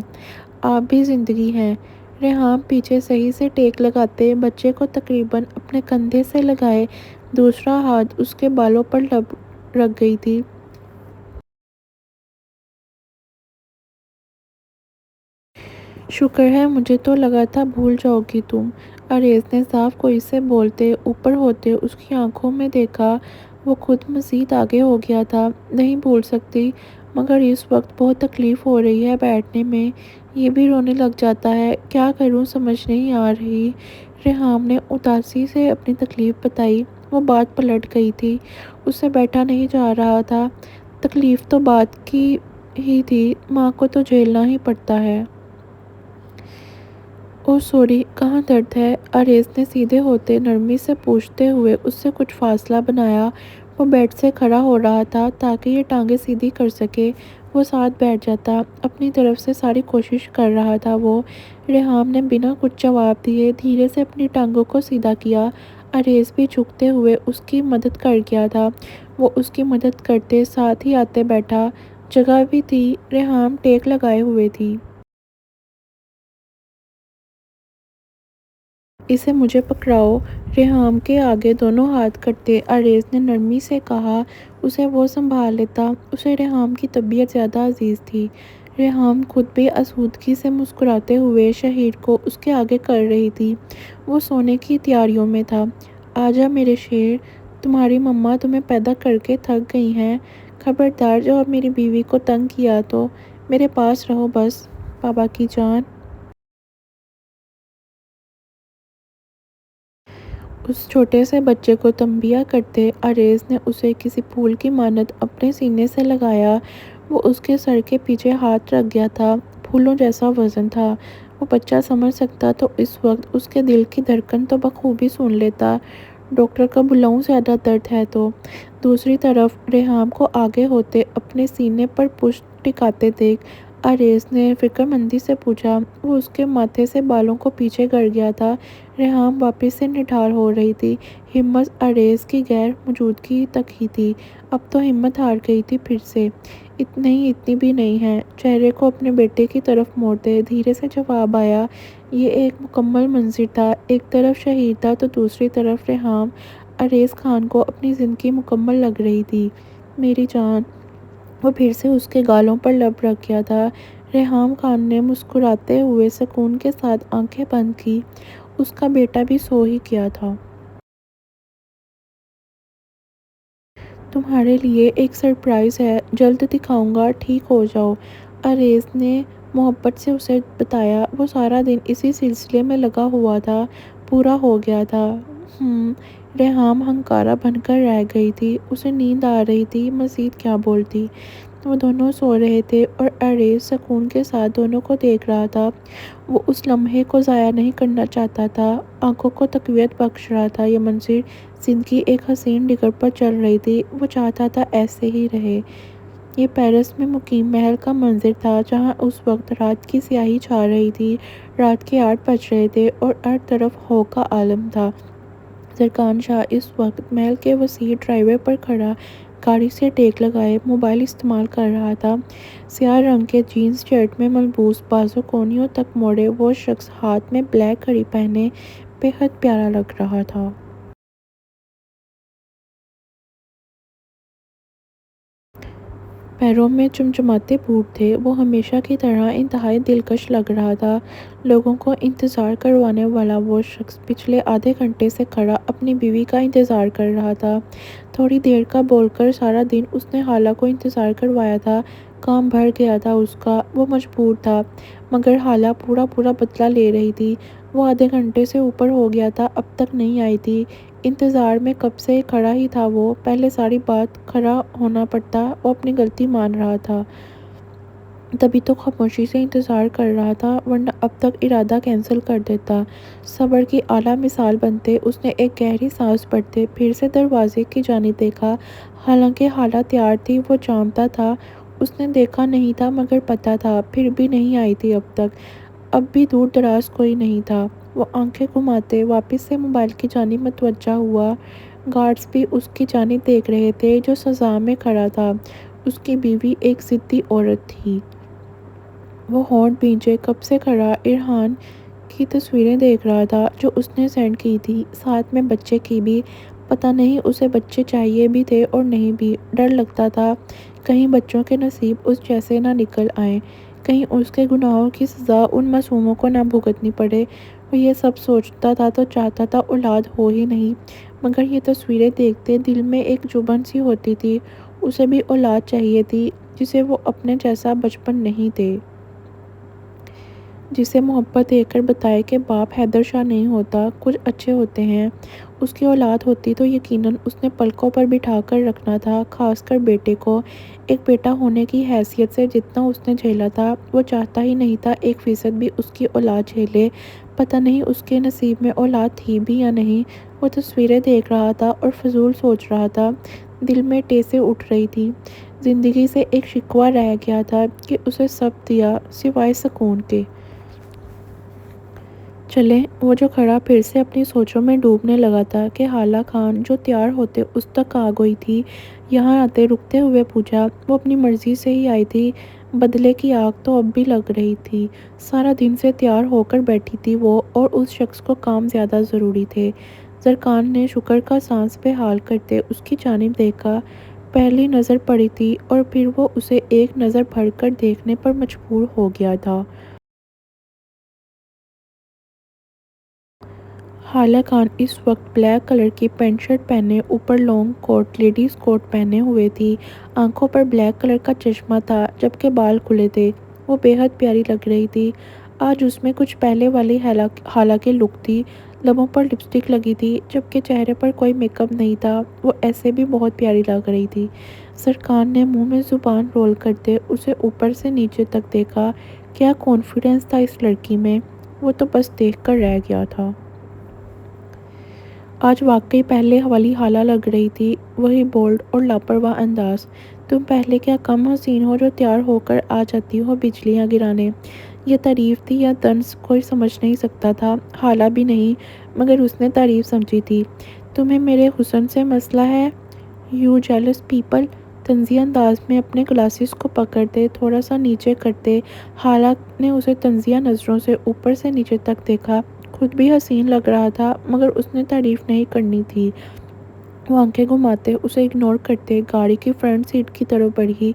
آپ بھی زندگی ہیں۔ ریحام پیچھے صحیح سے ٹیک لگاتے بچے کو تقریباً اپنے کندھے سے لگائے دوسرا ہاتھ اس کے بالوں پر لب رکھ گئی تھی۔ شکر ہے، مجھے تو لگا تھا بھول جاؤ گی تم۔ اریز نے صاف کوئی سے بولتے اوپر ہوتے اس کی آنکھوں میں دیکھا۔ وہ خود مزید آگے ہو گیا تھا۔ نہیں بھول سکتی، مگر اس وقت بہت تکلیف ہو رہی ہے بیٹھنے میں، یہ بھی رونے لگ جاتا ہے، کیا کروں سمجھ نہیں آ رہی۔ ریحام نے اداسی سے اپنی تکلیف بتائی۔ وہ بات پلٹ گئی تھی، اس سے بیٹھا نہیں جا رہا تھا۔ تکلیف تو بات کی ہی تھی، ماں کو تو جھیلنا ہی پڑتا ہے۔ اوہ سوری، کہاں درد ہے؟ اریز نے سیدھے ہوتے نرمی سے پوچھتے ہوئے اس سے کچھ فاصلہ بنایا۔ وہ بیڈ سے کھڑا ہو رہا تھا تاکہ یہ ٹانگیں سیدھی کر سکے۔ وہ ساتھ بیٹھ جاتا، اپنی طرف سے ساری کوشش کر رہا تھا وہ۔ ریحام نے بنا کچھ جواب دیے دھیرے سے اپنی ٹانگوں کو سیدھا کیا۔ اریز بھی جھکتے ہوئے اس کی مدد کر گیا تھا۔ وہ اس کی مدد کرتے ساتھ ہی آتے بیٹھا۔ جگہ بھی تھی، ریحام ٹیک لگائے ہوئے تھی۔ اسے مجھے پکڑاؤ۔ ریحام کے آگے دونوں ہاتھ کرتے اریز نے نرمی سے کہا۔ اسے وہ سنبھال لیتا، اسے ریحام کی طبیعت زیادہ عزیز تھی۔ ریحام خود بھی آسودگی سے مسکراتے ہوئے شہید کو اس کے آگے کر رہی تھی۔ وہ سونے کی تیاریوں میں تھا۔ آجا میرے شیر، تمہاری مما تمہیں پیدا کر کے تھک گئی ہیں۔ خبردار جو اب میری بیوی کو تنگ کیا تو میرے پاس رہو بس، بابا کی جان۔ اس چھوٹے سے بچے کو تنبیہ کرتے آریز نے اسے کسی پھول کی مانند اپنے سینے سے لگایا۔ وہ اس کے سر کے پیچھے ہاتھ رکھ گیا تھا۔ پھولوں جیسا وزن تھا۔ وہ بچہ سمجھ سکتا تو اس وقت اس کے دل کی دھڑکن تو بخوبی سن لیتا۔ ڈاکٹر کا بلاؤں زیادہ درد ہے تو۔ دوسری طرف ریحام کو آگے ہوتے اپنے سینے پر پشت ٹکاتے دیکھ آریز نے فکر مندی سے پوچھا۔ وہ اس کے ماتھے سے بالوں کو پیچھے کر گیا تھا۔ ریحام واپس سے نڈھال ہو رہی تھی۔ ہمت آریز کی غیر موجودگی تک ہی تھی۔ اب تو ہمت ہار گئی تھی پھر سے۔ نہیں، اتنی بھی نہیں ہے۔ چہرے کو اپنے بیٹے کی طرف موڑتے دھیرے سے جواب آیا۔ یہ ایک مکمل منظر تھا۔ ایک طرف شہید تھا تو دوسری طرف ریحام۔ آریز خان کو اپنی زندگی مکمل لگ رہی تھی۔ میری جان۔ وہ پھر سے اس کے گالوں پر لب رکھ گیا تھا۔ ریحام خان نے مسکراتے ہوئے سکون کے ساتھ آنکھیں بند کی۔ اس کا بیٹا بھی سو ہی گیا تھا۔ تمہارے لیے ایک سرپرائز ہے، جلد دکھاؤں گا، ٹھیک ہو جاؤ، آریز نے محبت سے اسے بتایا۔ وہ سارا دن اسی سلسلے میں لگا ہوا تھا، پورا ہو گیا تھا۔ ریحام ہنکارہ بن کر رہ گئی تھی۔ اسے نیند آ رہی تھی، مزید کیا بولتی۔ وہ دونوں سو رہے تھے اور آریز سکون کے ساتھ دونوں کو دیکھ رہا تھا۔ وہ اس لمحے کو ضائع نہیں کرنا چاہتا تھا۔ آنکھوں کو تقویت بخش رہا تھا یہ منظر۔ زندگی ایک حسین ڈگر پر چل رہی تھی۔ وہ چاہتا تھا ایسے ہی رہے۔ یہ پیرس میں مقیم محل کا منظر تھا جہاں اس وقت رات کی سیاہی چھا رہی تھی۔ رات کے 8 بج رہے تھے اور ہر طرف ہو کا عالم تھا۔ زرکان شاہ اس وقت محل کے وسیع ڈرائیو وے پر کھڑا گاڑی سے ٹیک لگائے موبائل استعمال کر رہا تھا۔ سیاہ رنگ کے جینز شرٹ میں ملبوس، بازو کونیوں تک موڑے وہ شخص ہاتھ میں بلیک گھڑی پہنے بے حد پیارا لگ رہا تھا۔ پیروں میں چمچماتے بوٹ تھے۔ وہ ہمیشہ کی طرح انتہائی دلکش لگ رہا تھا۔ لوگوں کو انتظار کروانے والا وہ شخص پچھلے آدھے گھنٹے سے کھڑا اپنی بیوی کا انتظار کر رہا تھا۔ تھوڑی دیر کا بول کر سارا دن اس نے خالہ کو انتظار کروایا تھا۔ کام بھر گیا تھا اس کا۔ وہ مجبور تھا، مگر خالہ پورا پورا بدلہ لے رہی تھی۔ وہ آدھے گھنٹے سے اوپر ہو گیا تھا، اب تک نہیں آئی تھی۔ انتظار میں کب سے کھڑا ہی تھا وہ۔ پہلے ساری بات کھڑا ہونا پڑتا۔ وہ اپنی غلطی مان رہا تھا، تبھی تو خاموشی سے انتظار کر رہا تھا، ورنہ اب تک ارادہ کینسل کر دیتا۔ صبر کی اعلیٰ مثال بنتے اس نے ایک گہری سانس بھرتے پھر سے دروازے کی جانب دیکھا۔ حالانکہ خالہ تیار تھی، وہ جانتا تھا۔ اس نے دیکھا نہیں تھا مگر پتہ تھا، پھر بھی نہیں آئی تھی اب تک۔ اب بھی دور دراز کوئی نہیں تھا۔ وہ آنکھیں گھماتے واپس سے موبائل کی جانب متوجہ ہوا۔ گارڈز بھی اس کی جانب دیکھ رہے تھے جو سزا میں کھڑا تھا۔ اس کی بیوی ایک ضدی عورت تھی۔ وہ ہونٹ بھینچے کب سے کھڑا ارحان کی تصویریں دیکھ رہا تھا جو اس نے سینڈ کی تھی، ساتھ میں بچے کی بھی۔ پتہ نہیں اسے بچے چاہیے بھی تھے اور نہیں بھی۔ ڈر لگتا تھا کہیں بچوں کے نصیب اس جیسے نہ نکل آئیں، کہیں اس کے گناہوں کی سزا ان معصوموں کو نہ بھگتنی پڑے۔ وہ یہ سب سوچتا تھا تو چاہتا تھا اولاد ہو ہی نہیں، مگر یہ تصویریں دیکھتے دل میں ایک چبھن سی ہوتی تھی۔ اسے بھی اولاد چاہیے تھی، جسے وہ اپنے جیسا بچپن نہیں دے، جسے محبت دے کر بتائے کہ باپ حیدر شاہ نہیں ہوتا، کچھ اچھے ہوتے ہیں۔ اس کی اولاد ہوتی تو یقیناً اس نے پلکوں پر بٹھا کر رکھنا تھا، خاص کر بیٹے کو۔ ایک بیٹا ہونے کی حیثیت سے جتنا اس نے جھیلا تھا، وہ چاہتا ہی نہیں تھا 1% بھی اس کی اولاد جھیلے۔ پتہ نہیں اس کے نصیب میں اولاد تھی بھی یا نہیں۔ وہ تصویریں دیکھ رہا تھا اور فضول سوچ رہا تھا۔ دل میں ٹیسیں اٹھ رہی تھی۔ زندگی سے ایک شکوہ رہ گیا تھا کہ اسے سب دیا سوائے سکون کے۔ چلیں، وہ جو کھڑا پھر سے اپنی سوچوں میں ڈوبنے لگا تھا کہ خالہ خان جو تیار ہوتے اس تک آ گئی تھی، یہاں آتے رکتے ہوئے پوچھا۔ وہ اپنی مرضی سے ہی آئی تھی، بدلے کی آگ تو اب بھی لگ رہی تھی۔ سارا دن سے تیار ہو کر بیٹھی تھی وہ، اور اس شخص کو کام زیادہ ضروری تھے۔ زرکان نے شکر کا سانس بے حال کرتے اس کی جانب دیکھا۔ پہلی نظر پڑی تھی اور پھر وہ اسے ایک نظر بھر کر دیکھنے پر مجبور ہو گیا تھا۔ حالہ خان اس وقت بلیک کلر کی پینٹ شرٹ پہنے اوپر لانگ کوٹ لیڈیز کوٹ پہنے ہوئے تھی۔ آنکھوں پر بلیک کلر کا چشمہ تھا جبکہ بال کھلے تھے۔ وہ بے حد پیاری لگ رہی تھی۔ آج اس میں کچھ پہلے والی حالہ کی لک تھی۔ لبوں پر لپسٹک لگی تھی جبکہ چہرے پر کوئی میک اپ نہیں تھا۔ وہ ایسے بھی بہت پیاری لگ رہی تھی۔ سرکان نے منہ میں زبان رول کرتے اسے اوپر سے نیچے تک دیکھا۔ کیا کانفیڈنس تھا اس لڑکی میں! وہ تو بس دیکھ کر رہ گیا تھا۔ آج واقعی پہلے والی حالہ لگ رہی تھی، وہی بولڈ اور لاپرواہ انداز۔ تم پہلے کیا کم حسین ہو جو تیار ہو کر آ جاتی ہو بجلیاں گرانے؟ یہ تعریف تھی یا طنز کوئی سمجھ نہیں سکتا تھا۔ حالہ بھی نہیں، مگر اس نے تعریف سمجھی تھی۔ تمہیں میرے حسن سے مسئلہ ہے؟ You jealous people! طنزی انداز میں اپنے گلاسز کو پکڑتے تھوڑا سا نیچے کرتے حالہ نے اسے طنزیہ نظروں سے اوپر سے نیچے تک دیکھا۔ خود بھی حسین لگ رہا تھا مگر اس نے تعریف نہیں کرنی تھی۔ وہ آنکھیں گھماتے اسے اگنور کرتے گاڑی کی فرنٹ سیٹ کی طرف بڑھی۔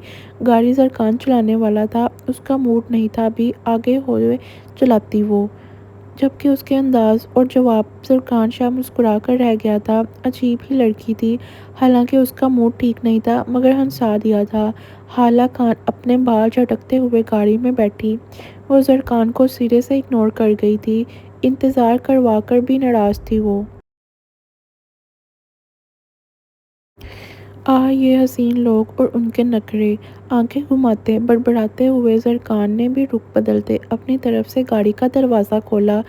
گاڑی زرکان چلانے والا تھا، اس کا موڈ نہیں تھا بھی آگے ہوئے چلاتی وہ، جبکہ اس کے انداز اور جواب زرکان شاہ مسکرا کر رہ گیا تھا۔ عجیب ہی لڑکی تھی، حالانکہ اس کا موڈ ٹھیک نہیں تھا مگر ہنسا دیا تھا۔ حالہ خان اپنے بال جھٹکتے ہوئے گاڑی میں بیٹھی۔ وہ زرکان کو سرے سے اگنور کر گئی تھی، انتظار کروا کر بھی ناراض تھی وہ۔ آہ یہ حسین لوگ اور ان کے نخرے! آنکھیں گھماتے بڑبڑاتے ہوئے زرکان نے بھی رخ بدلتے اپنی طرف سے گاڑی کا دروازہ کھولا۔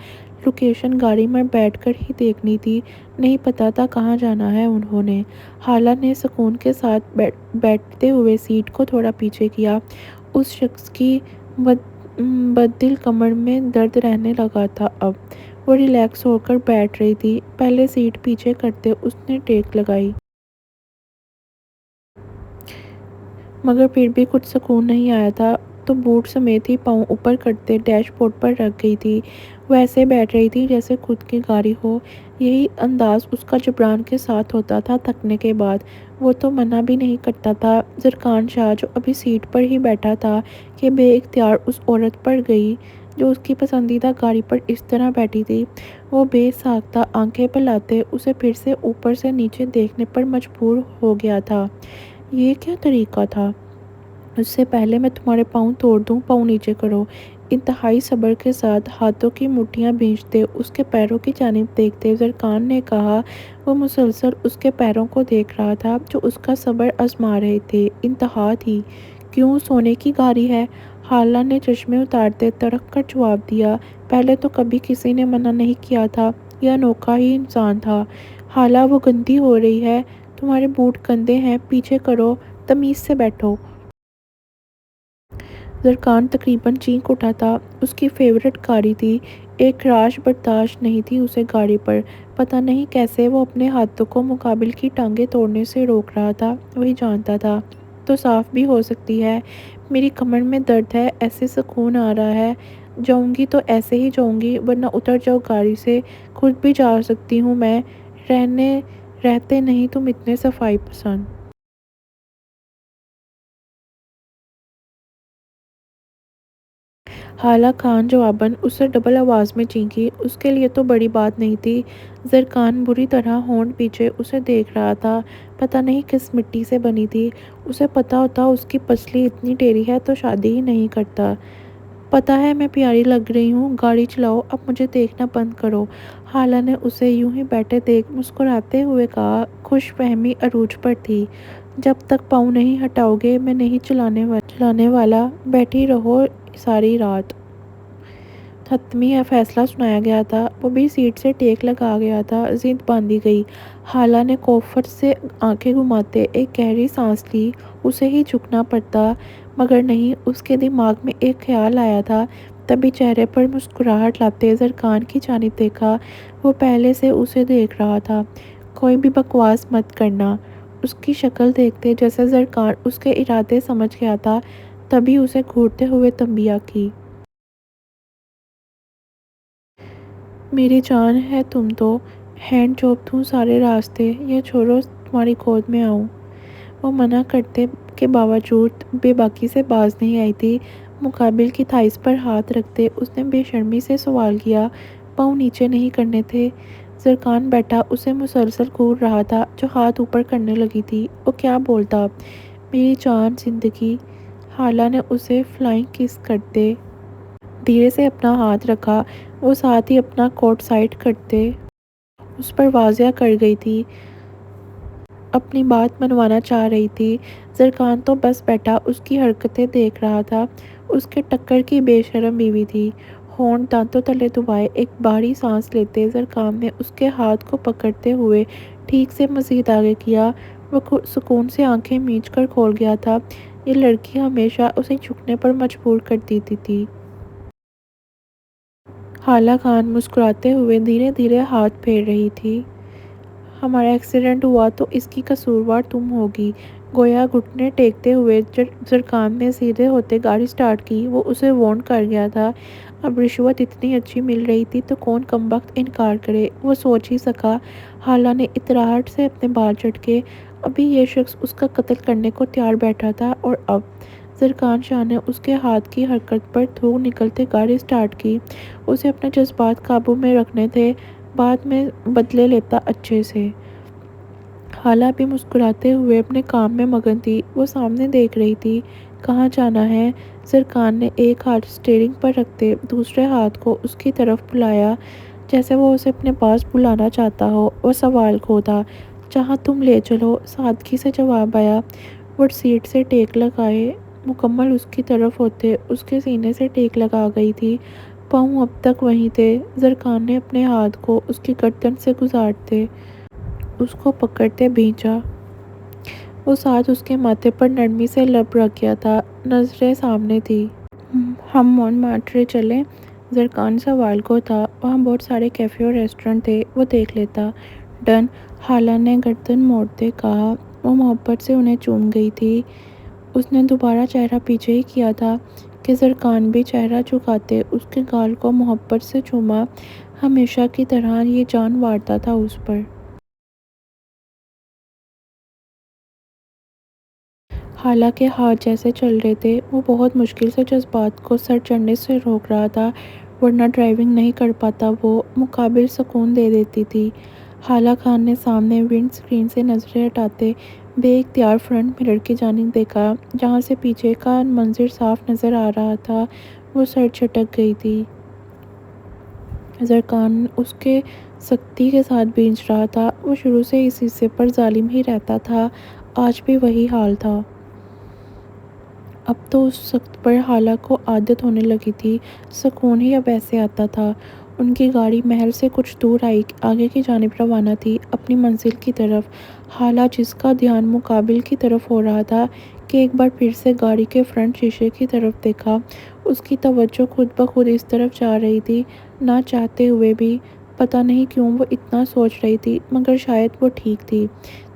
لوکیشن گاڑی میں بیٹھ کر ہی دیکھنی تھی، نہیں پتا تھا کہاں جانا ہے انہوں نے۔ حالہ نے سکون کے ساتھ بیٹھتے ہوئے سیٹ کو تھوڑا پیچھے کیا۔ اس شخص کی بددل کمر میں درد رہنے لگا تھا اب۔ وہ ریلیکس ہو کر بیٹھ رہی تھی۔ پہلے سیٹ پیچھے کرتے اس نے ٹیک لگائی۔ مگر پھر بھی کچھ سکون نہیں آیا تھا تو بوٹ سمیت ہی پاؤں اوپر کرتے ڈیش بورڈ پر رکھ گئی تھی۔ وہ ایسے بیٹھ رہی تھی جیسے خود کی گاڑی ہو۔ یہی انداز اس کا جبران کے ساتھ ہوتا تھا تھکنے کے بعد۔ وہ تو منع بھی نہیں کرتا تھا۔ زرکان شاہ جو ابھی سیٹ پر ہی بیٹھا تھا کہ بے اختیار اس عورت پر گئی جو اس کی پسندیدہ گاڑی پر اس طرح بیٹھی تھی۔ وہ بے ساختہ آنکھیں پھیلاتے اسے پھر سے اوپر سے نیچے دیکھنے پر مجبور ہو گیا تھا۔ یہ کیا طریقہ تھا؟ اس سے پہلے میں تمہارے پاؤں توڑ دوں، پاؤں نیچے کرو۔ انتہائی صبر کے ساتھ ہاتھوں کی مٹھیاں بھینجتے اس کے پیروں کی جانب دیکھتے زرکان نے کہا۔ وہ مسلسل اس کے پیروں کو دیکھ رہا تھا جو اس کا صبر آزما رہے تھے۔ انتہا تھی۔ کیوں، سونے کی گاڑی ہے؟ حالہ نے چشمے اتارتے تڑک کر جواب دیا۔ پہلے تو کبھی کسی نے منع نہیں کیا تھا، یہ انوکھا ہی انسان تھا۔ حالہ وہ گندی ہو رہی ہے، تمہارے بوٹ گندے ہیں، پیچھے کرو، تمیز سے بیٹھو۔ زرکان تقریباً چینک اٹھا تھا، اس کی فیورٹ گاڑی تھی، ایک راش برداشت نہیں تھی اسے گاڑی پر۔ پتہ نہیں کیسے وہ اپنے ہاتھوں کو مقابل کی ٹانگیں توڑنے سے روک رہا تھا، وہی جانتا تھا۔ تو صاف بھی ہو سکتی ہے، میری کمر میں درد ہے، ایسے سکون آ رہا ہے، جاؤں گی تو ایسے ہی جاؤں گی ورنہ اتر جاؤ گاڑی سے، خود بھی جا سکتی ہوں میں، رہتے نہیں تم اتنے صفائی پسند۔ حالہ خان جواباً اسے ڈبل آواز میں چینکی۔ اس کے لیے تو بڑی بات نہیں تھی۔ زرکان بری طرح ہونٹ پیچھے اسے دیکھ رہا تھا۔ پتہ نہیں کس مٹی سے بنی تھی، اسے پتہ ہوتا اس کی پسلی اتنی ٹیڑھی ہے تو شادی ہی نہیں کرتا۔ پتہ ہے میں پیاری لگ رہی ہوں، گاڑی چلاؤ، اب مجھے دیکھنا بند کرو۔ حالہ نے اسے یوں ہی بیٹھے دیکھ مسکراتے ہوئے کہا۔ خوش فہمی عروج پر تھی۔ جب تک پاؤں نہیں ہٹاؤ گے میں نہیں چلانے والا، بیٹھی رہو ساری رات۔ حتمی فیصلہ سنایا گیا تھا، وہ بھی سیٹ سے ٹیک لگا گیا تھا، ضد باندھی گئی۔ حالہ نے کوفت سے آنکھیں گھماتے ایک گہری سانس لی۔ اسے ہی جھکنا پڑتا مگر نہیں، اس کے دماغ میں ایک خیال آیا تھا، تبھی چہرے پر مسکراہٹ لاتے زرکان کی جانب دیکھا۔ وہ پہلے سے اسے دیکھ رہا تھا۔ کوئی بھی بکواس مت کرنا۔ اس کی شکل دیکھتے جیسے زرکان اس کے ارادے سمجھ گیا تھا، تبھی اسے گھورتے ہوئے تنبیہ کی۔ میری جان ہے تم تو، ہینڈ جاب دوں سارے راستے، یہ چھوڑو تمہاری گود میں آؤں۔ وہ منع کرتے کے باوجود بے باکی سے باز نہیں آئی تھی۔ مقابل کی تھائس پر ہاتھ رکھتے اس نے بے شرمی سے سوال کیا، پاؤں نیچے نہیں کرنے تھے؟ زرکان بیٹھا اسے مسلسل گھور رہا تھا جو ہاتھ اوپر کرنے لگی تھی۔ وہ کیا بولتا؟ میری جان زندگی۔ حالہ نے اسے فلائنگ کس کرتے دھیرے سے اپنا ہاتھ رکھا۔ وہ ساتھ ہی اپنا کوٹ سائڈ کرتے اس پر واضح کر گئی تھی، اپنی بات منوانا چاہ رہی تھی۔ زرکان تو بس بیٹھا اس کی حرکتیں دیکھ رہا تھا۔ اس کے ٹکر کی بے شرم بیوی تھی۔ ہونٹ دانتوں تلے دبائے ایک بھاری سانس لیتے زرکان نے اس کے ہاتھ کو پکڑتے ہوئے ٹھیک سے مزید آگے کیا۔ وہ سکون سے آنکھیں میچ کر کھول گیا تھا۔ یہ لڑکی ہمیشہ اسے جھکنے پر مجبور کر دیتی تھی۔ حالہ خان مسکراتے ہوئے دھیرے دھیرے ہاتھ پھیر رہی تھی۔ ہمارا ایکسیڈنٹ ہوا تو اس کی قصوروار تم ہوگی۔ گویا گھٹنے ٹیکتے ہوئے زرکان نے سیدھے ہوتے گاڑی سٹارٹ کی۔ وہ اسے وارن کر گیا تھا، اب رشوت اتنی اچھی مل رہی تھی تو کون کمبخت انکار کرے۔ وہ سوچ ہی سکا۔ حالہ نے اطراحٹ سے اپنے بال جھٹکے۔ ابھی یہ شخص اس کا قتل کرنے کو تیار بیٹھا تھا اور اب زرکان شاہ نے اس کے ہاتھ کی حرکت پر تھوک نکلتے گاڑی سٹارٹ کی۔ اسے اپنے جذبات قابو میں رکھنے تھے، بعد میں بدلے لیتا اچھے سے۔ حالہ بھی مسکراتے ہوئے اپنے کام میں مگن تھی۔ وہ سامنے دیکھ رہی تھی۔ کہاں جانا ہے؟ زرکان نے ایک ہاتھ اسٹیئرنگ پر رکھتے دوسرے ہاتھ کو اس کی طرف بلایا جیسے وہ اسے اپنے پاس بلانا چاہتا ہو۔ وہ سوال کھو تھا۔ جہاں تم لے چلو، سادگی سے جواب آیا۔ وہ سیٹ سے ٹیک لگائے مکمل اس کی طرف ہوتے اس کے سینے سے ٹیک لگا گئی تھی۔ پاؤں اب تک وہیں تھے۔ زرکان نے اپنے ہاتھ کو اس کی گردن سے گزارتے اس کو پکڑتے بھینچا۔ وہ ساتھ اس کے ماتھے پر نرمی سے لب رکھ گیا تھا۔ نظریں سامنے تھی۔ ہم مون مارٹرے چلیں؟ زرکان سوال کو تھا۔ وہاں بہت سارے کیفے اور ریسٹورنٹ تھے، وہ دیکھ لیتا۔ ڈن، حالہ نے گردن موڑتے کہا۔ وہ محبت سے انہیں چوم گئی تھی۔ اس نے دوبارہ چہرہ پیچھے ہی کیا تھا کہ زرکان بھی چہرہ جھکاتے اس کے گال کو محبت سے چوما۔ ہمیشہ کی طرح یہ جان وارتا تھا اس پر۔ حالہ کے ہاتھ جیسے چل رہے تھے، وہ بہت مشکل سے جذبات کو سر چڑھنے سے روک رہا تھا، ورنہ ڈرائیونگ نہیں کر پاتا وہ۔ مقابل سکون دے دیتی تھی۔ حالہ خان نے سامنے ونڈ سکرین سے نظریں ہٹاتے بے اختیار فرنٹ مرر کی جانب دیکھا جہاں سے پیچھے کا منظر صاف نظر آ رہا تھا۔ وہ سر جھٹک گئی تھی۔ زرکان اس کے سختی کے ساتھ بھینچ رہا تھا۔ وہ شروع سے اس حصے پر ظالم ہی رہتا تھا، آج بھی وہی حال تھا۔ اب تو اس سخت پر حالہ کو عادت ہونے لگی تھی، سکون ہی اب ایسے آتا تھا۔ ان کی گاڑی محل سے کچھ دور آگے کی جانب روانہ تھی، اپنی منزل کی طرف۔ حالہ جس کا دھیان مقابل کی طرف ہو رہا تھا کہ ایک بار پھر سے گاڑی کے فرنٹ شیشے کی طرف دیکھا۔ اس کی توجہ خود بخود اس طرف جا رہی تھی، نہ چاہتے ہوئے بھی۔ پتہ نہیں کیوں وہ اتنا سوچ رہی تھی، مگر شاید وہ ٹھیک تھی۔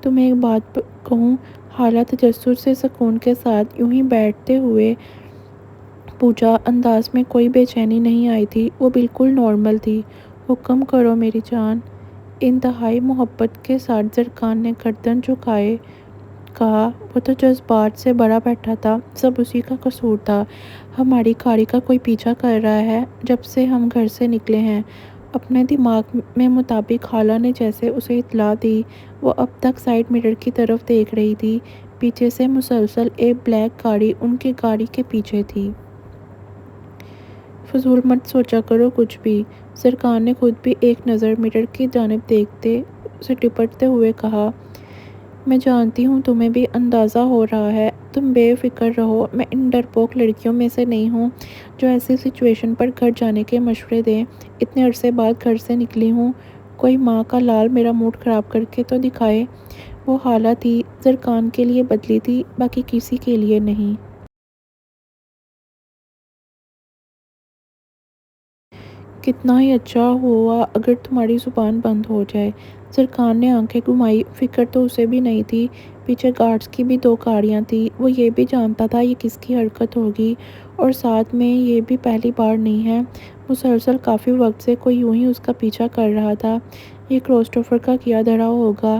تمہیں ایک بات کہوں؟ حالہ تجسر سے سکون کے ساتھ یوں ہی بیٹھتے ہوئے پوچھا۔ انداز میں کوئی بے چینی نہیں آئی تھی، وہ بالکل نارمل تھی۔ حکم کرو میری جان۔ انتہائی محبت کے ساتھ زرکان نے گردن جھکائے کہا۔ وہ تو جذبات سے بھرا بیٹھا تھا، سب اسی کا قصور تھا۔ ہماری گاڑی کا کوئی پیچھا کر رہا ہے جب سے ہم گھر سے نکلے ہیں۔ اپنے دماغ میں مطابق حالہ نے جیسے اسے اطلاع دی۔ وہ اب تک سائیڈ مرر کی طرف دیکھ رہی تھی، پیچھے سے مسلسل ایک بلیک گاڑی ان کی گاڑی کے پیچھے تھی۔ فضول مت سوچا کرو کچھ بھی۔ زرکان نے خود بھی ایک نظر مرر کی جانب دیکھتے اسے ڈپٹتے ہوئے کہا۔ میں جانتی ہوں تمہیں بھی اندازہ ہو رہا ہے، تم بے فکر رہو۔ میں ان ڈرپوک لڑکیوں میں سے نہیں ہوں جو ایسی سچویشن پر گھر جانے کے مشورے دیں۔ اتنے عرصے بعد گھر سے نکلی ہوں، کوئی ماں کا لال میرا موڈ خراب کر کے تو دکھائے۔ وہ حالہ تھی، زرکان کے لیے بدلی تھی، باقی کسی کے لیے نہیں۔ کتنا ہی اچھا ہوا اگر تمہاری زبان بند ہو جائے۔ زرکان نے آنکھیں گھمائی۔ فکر تو اسے بھی نہیں تھی، پیچھے گارڈز کی بھی 2 گاڑیاں تھیں۔ وہ یہ بھی جانتا تھا یہ کس کی حرکت ہوگی، اور ساتھ میں یہ بھی پہلی بار نہیں ہے۔ مسلسل کافی وقت سے کوئی یوں ہی اس کا پیچھا کر رہا تھا۔ یہ کرسٹوفر کا کیا دھرا ہوگا،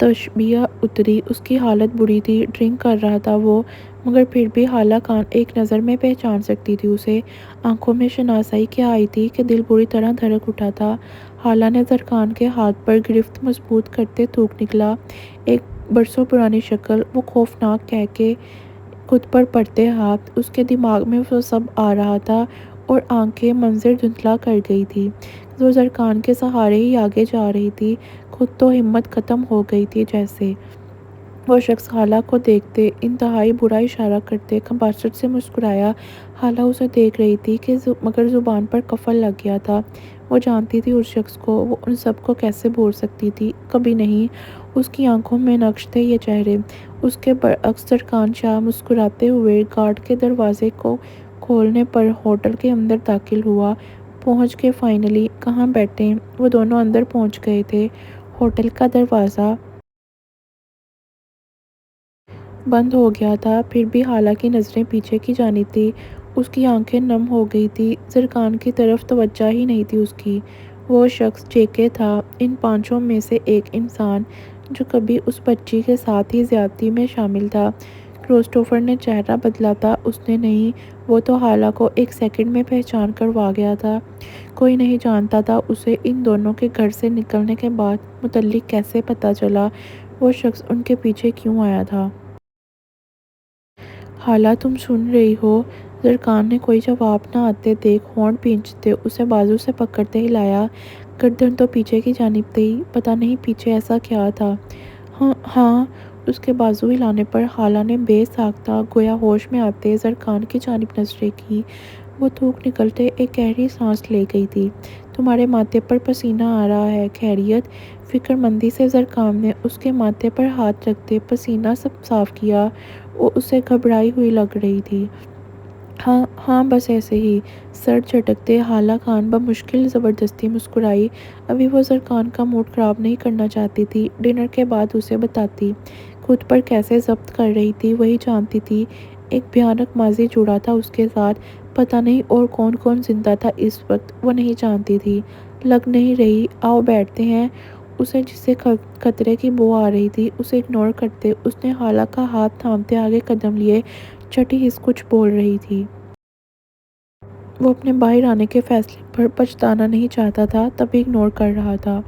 تشبیہ اتری۔ اس کی حالت بری تھی، ڈرنک کر رہا تھا وہ، مگر پھر بھی حالہ خان ایک نظر میں پہچان سکتی تھی اسے۔ آنکھوں میں شناسائی کیا آئی تھی کہ دل بری طرح دھڑک اٹھا تھا۔ حالہ نے زرکان کے ہاتھ پر گرفت مضبوط کرتے تھوک نکلا۔ ایک برسوں پرانی شکل، وہ خوفناک کہہ کے خود پر پڑتے ہاتھ، اس کے دماغ میں وہ سب آ رہا تھا اور آنکھیں منظر دھندلا کر گئی تھی۔ وہ زرکان کے سہارے ہی آگے جا رہی تھی، خود تو ہمت ختم ہو گئی تھی جیسے۔ وہ شخص حالہ کو دیکھتے انتہائی برا اشارہ کرتے کھمباچٹ سے مسکرایا۔ حالہ اسے دیکھ رہی تھی کہ مگر زبان پر قفل لگ گیا تھا۔ وہ جانتی تھی اس شخص کو، وہ ان سب کو کیسے بھول سکتی تھی؟ کبھی نہیں۔ اس کی آنکھوں میں نقش تھے یہ چہرے۔ اس کے برعکس زرکان شاہ مسکراتے ہوئے گارڈ کے دروازے کو کھولنے پر ہوٹل کے اندر داخل ہوا۔ پہنچ کے فائنلی، کہاں بیٹھیں؟ وہ دونوں اندر پہنچ گئے تھے۔ ہوٹل کا دروازہ بند ہو گیا تھا، پھر بھی حالہ کی نظریں پیچھے کی جانب تھی۔ اس کی آنکھیں نم ہو گئی تھی، زرکان کی طرف توجہ ہی نہیں تھی اس کی۔ وہ شخص جے کے تھا، ان پانچوں میں سے ایک انسان جو کبھی اس بچی کے ساتھ ہی زیادتی میں شامل تھا۔ کرسٹوفر نے چہرہ بدلا تھا، اس نے نہیں۔ وہ تو حالہ کو ایک سیکنڈ میں پہچان کر وا گیا تھا۔ کوئی نہیں جانتا تھا اسے ان دونوں کے گھر سے نکلنے کے بعد متعلق کیسے پتہ چلا، وہ شخص ان کے پیچھے کیوں آیا تھا۔ حالہ تم سن رہی ہو؟ زرکان نے کوئی جواب نہ آتے دیکھ ہونٹ بھینچتے اسے بازو سے پکڑتے ہلایا۔ گردن تو پیچھے کی جانب تھی، پتہ نہیں پیچھے ایسا کیا تھا۔ ہاں ہاں، اس کے بازو ہلانے پر حالہ نے بے ساختہ گویا ہوش میں آتے زرکان کی جانب نظریں کی۔ وہ تھوک نکلتے ایک گہری سانس لے گئی تھی۔ تمہارے ماتھے پر پسینہ آ رہا ہے، خیریت؟ فکر مندی سے زرکان نے اس کے ماتھے پر ہاتھ رکھتے پسینہ سب صاف کیا۔ وہ اسے گھبرائی ہوئی لگ رہی تھی۔ ہاں ہاں بس ایسے ہی، سر جھٹکتے حالہ خان بمشکل زبردستی مسکرائی۔ ابھی وہ زرکان کا موڈ خراب نہیں کرنا چاہتی تھی، ڈنر کے بعد اسے بتاتی۔ خود پر کیسے ضبط کر رہی تھی وہی جانتی تھی۔ ایک بھیانک ماضی جڑا تھا اس کے ساتھ، پتہ نہیں اور کون کون زندہ تھا اس وقت، وہ نہیں جانتی تھی۔ لگ نہیں رہی، آؤ بیٹھتے ہیں۔ اسے جس سے خطرے کی بو آ رہی تھی اسے اگنور کرتے اس نے حالہ کا ہاتھ تھامتے آگے قدم لیے۔ چھٹی حس کچھ بول رہی تھی۔ وہ اپنے باہر آنے کے فیصلے پر پچھتانا نہیں چاہتا تھا، تبھی اگنور کر رہا تھا۔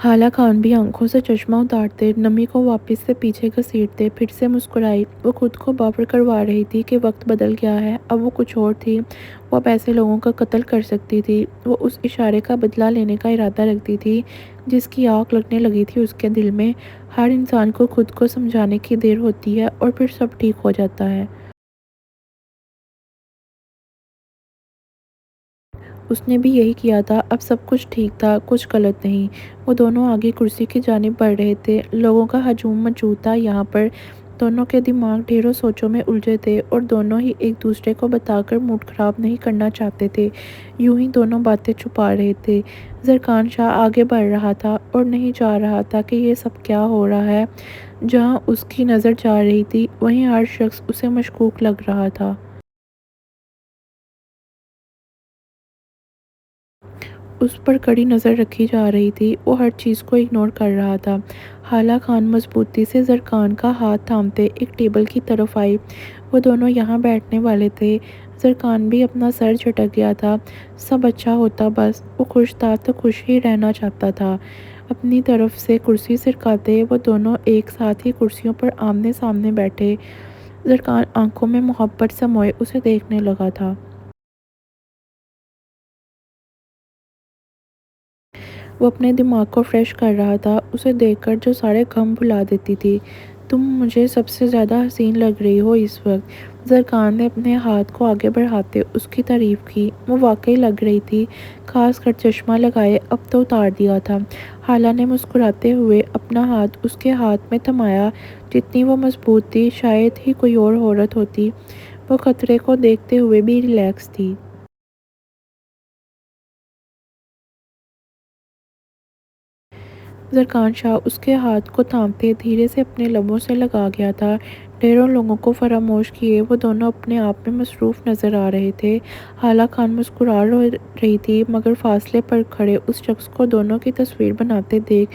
حالہ خان بھی آنکھوں سے چشمہ اتارتے نمی کو واپس سے پیچھے گھسیٹتے پھر سے مسکرائی۔ وہ خود کو باور کروا رہی تھی کہ وقت بدل گیا ہے، اب وہ کچھ اور تھی۔ وہ اب ایسے لوگوں کا قتل کر سکتی تھی۔ وہ اس اشارے کا بدلہ لینے کا ارادہ رکھتی تھی جس کی آگ لگنے لگی تھی اس کے دل میں۔ ہر انسان کو خود کو سمجھانے کی دیر ہوتی ہے اور پھر سب ٹھیک ہو جاتا ہے۔ اس نے بھی یہی کیا تھا، اب سب کچھ ٹھیک تھا، کچھ غلط نہیں۔ وہ دونوں آگے کرسی کی جانب بڑھ رہے تھے۔ لوگوں کا ہجوم موجود تھا یہاں پر۔ دونوں کے دماغ ڈھیروں سوچوں میں الجھے تھے اور دونوں ہی ایک دوسرے کو بتا کر موڈ خراب نہیں کرنا چاہتے تھے، یوں ہی دونوں باتیں چھپا رہے تھے۔ زرکان شاہ آگے بڑھ رہا تھا اور نہیں جا رہا تھا کہ یہ سب کیا ہو رہا ہے۔ جہاں اس کی نظر جا رہی تھی وہیں ہر شخص اسے مشکوک لگ رہا تھا۔ اس پر کڑی نظر رکھی جا رہی تھی، وہ ہر چیز کو اگنور کر رہا تھا۔ حالہ خان مضبوطی سے زرکان کا ہاتھ تھامتے ایک ٹیبل کی طرف آئی۔ وہ دونوں یہاں بیٹھنے والے تھے۔ زرکان بھی اپنا سر جھٹک گیا تھا۔ سب اچھا ہوتا بس، وہ خوش تھا تو خوش ہی رہنا چاہتا تھا۔ اپنی طرف سے کرسی سرکاتے وہ دونوں ایک ساتھ ہی کرسیوں پر آمنے سامنے بیٹھے۔ زرکان آنکھوں میں محبت سموئے اسے دیکھنے لگا تھا۔ وہ اپنے دماغ کو فریش کر رہا تھا، اسے دیکھ کر جو سارے غم بھلا دیتی تھی۔ تم مجھے سب سے زیادہ حسین لگ رہی ہو اس وقت۔ زرکان نے اپنے ہاتھ کو آگے بڑھاتے اس کی تعریف کی۔ وہ واقعی لگ رہی تھی، خاص کر چشمہ لگائے اب تو اتار دیا تھا۔ حالہ نے مسکراتے ہوئے اپنا ہاتھ اس کے ہاتھ میں تھمایا۔ جتنی وہ مضبوط تھی شاید ہی کوئی اور عورت ہوتی۔ وہ خطرے کو دیکھتے ہوئے بھی ریلیکس تھی۔ زرکان شاہ اس کے ہاتھ کو تھامتے دھیرے سے اپنے لبوں سے لگا گیا تھا۔ ڈھیروں لوگوں کو فراموش کیے وہ دونوں اپنے آپ میں مصروف نظر آ رہے تھے۔ حالہ خان مسکرا رہی تھی مگر فاصلے پر کھڑے اس شخص کو دونوں کی تصویر بناتے دیکھ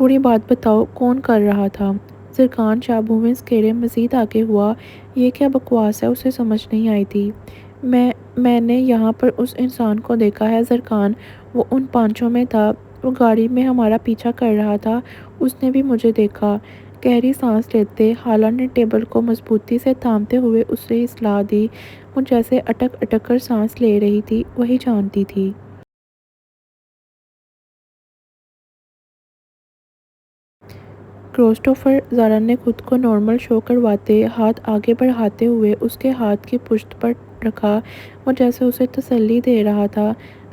پوری بات بتاؤ، کون کر رہا تھا؟ زرکان شابوں میں اسکیرے مزید آگے ہوا۔ یہ کیا بکواس ہے، اسے سمجھ نہیں آئی تھی۔ میں نے یہاں پر اس انسان کو دیکھا ہے زرکان، وہ ان پانچوں میں تھا، وہ گاڑی میں ہمارا پیچھا کر رہا تھا، اس نے بھی مجھے دیکھا۔ گہری سانس لیتے حالہ نے ٹیبل کو مضبوطی سے تھامتے ہوئے اسے اصلاح دی۔ وہ جیسے اٹک اٹک کر سانس لے رہی تھی، وہی جانتی تھی۔ کرسٹوفر، زارا نے خود کو نارمل شو کرواتے ہاتھ آگے بڑھاتے ہوئے اس کے ہاتھ کی پشت پر رکھا، وہ جیسے اسے تسلی دے رہا تھا۔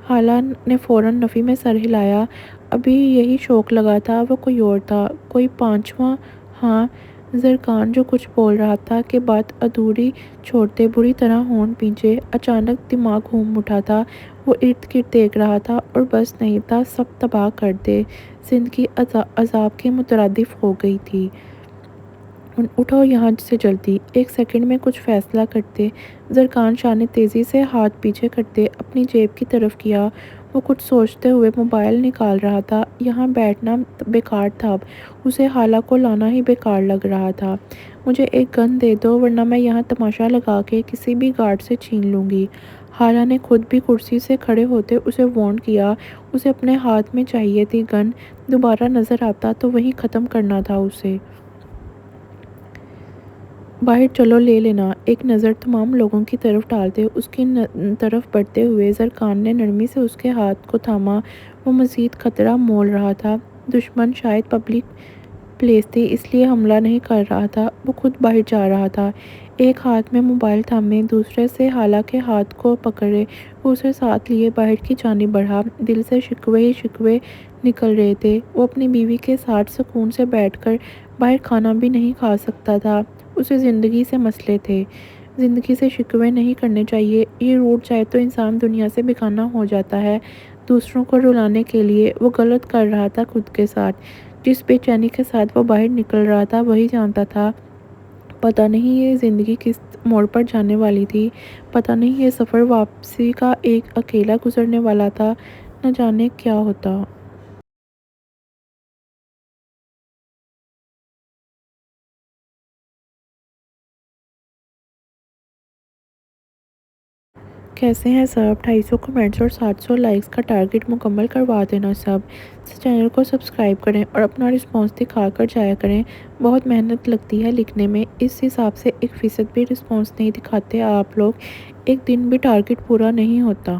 حالہ نے فوراً نفی میں سر ہلایا۔ ابھی یہی شوق لگا تھا، وہ کوئی اور تھا، کوئی پانچواں۔ ہاں، زرکان جو کچھ بول رہا تھا کہ بات ادھوری چھوڑتے بری طرح ہونٹ بھینچے۔ اچانک دماغ گھوم اٹھا تھا، وہ ارد گرد دیکھ رہا تھا اور بس نہیں تھا سب تباہ کر دے۔ زندگی عذاب کے مترادف ہو گئی تھی۔ اٹھو یہاں سے جلدی، ایک سیکنڈ میں کچھ فیصلہ کرتے۔ زرکان شاہ نے تیزی سے ہاتھ پیچھے کرتے اپنی جیب کی طرف کیا۔ وہ کچھ سوچتے ہوئے موبائل نکال رہا تھا۔ یہاں بیٹھنا بیکار تھا اب، اسے حالہ کو لانا ہی بیکار لگ رہا تھا۔ مجھے ایک گن دے دو ورنہ میں یہاں تماشا لگا کے کسی بھی گارڈ سے چھین لوں گی۔ حالہ نے خود بھی کرسی سے کھڑے ہوتے اسے وارن کیا۔ اسے اپنے ہاتھ میں چاہیے تھی گن، دوبارہ نظر آتا تو وہیں ختم کرنا تھا اسے۔ باہر چلو لے لینا۔ ایک نظر تمام لوگوں کی طرف ڈالتے اس کی طرف بڑھتے ہوئے زرکان نے نرمی سے اس کے ہاتھ کو تھاما۔ وہ مزید خطرہ مول رہا تھا۔ دشمن شاید پبلک پلیس تھی اس لیے حملہ نہیں کر رہا تھا، وہ خود باہر جا رہا تھا۔ ایک ہاتھ میں موبائل تھامے دوسرے سے حالہ کے ہاتھ کو پکڑے وہ اسے ساتھ لیے باہر کی جانب بڑھا۔ دل سے شکوے ہی شکوے نکل رہے تھے۔ وہ اپنی بیوی کے ساتھ سکون سے بیٹھ کر باہر کھانا بھی نہیں کھا سکتا تھا۔ اسے زندگی سے مسئلے تھے، زندگی سے شکوے نہیں کرنے چاہیے۔ یہ روٹ جائے تو انسان دنیا سے بیگانہ ہو جاتا ہے۔ دوسروں کو رلانے کے لیے وہ غلط کر رہا تھا خود کے ساتھ۔ جس بے چینی کے ساتھ وہ باہر نکل رہا تھا وہی جانتا تھا، پتہ نہیں یہ زندگی کس موڑ پر جانے والی تھی، پتہ نہیں یہ سفر واپسی کا ایک اکیلا گزرنے والا تھا، نہ جانے کیا ہوتا۔ کیسے ہیں سب؟ 250 کمنٹس اور 700 لائکس کا ٹارگٹ مکمل کروا دینا سب۔ چینل کو سبسکرائب کریں اور اپنا رسپانس دکھا کر جایا کریں۔ بہت محنت لگتی ہے لکھنے میں، اس حساب سے 1% بھی رسپانس نہیں دکھاتے آپ لوگ، ایک دن بھی ٹارگٹ پورا نہیں ہوتا۔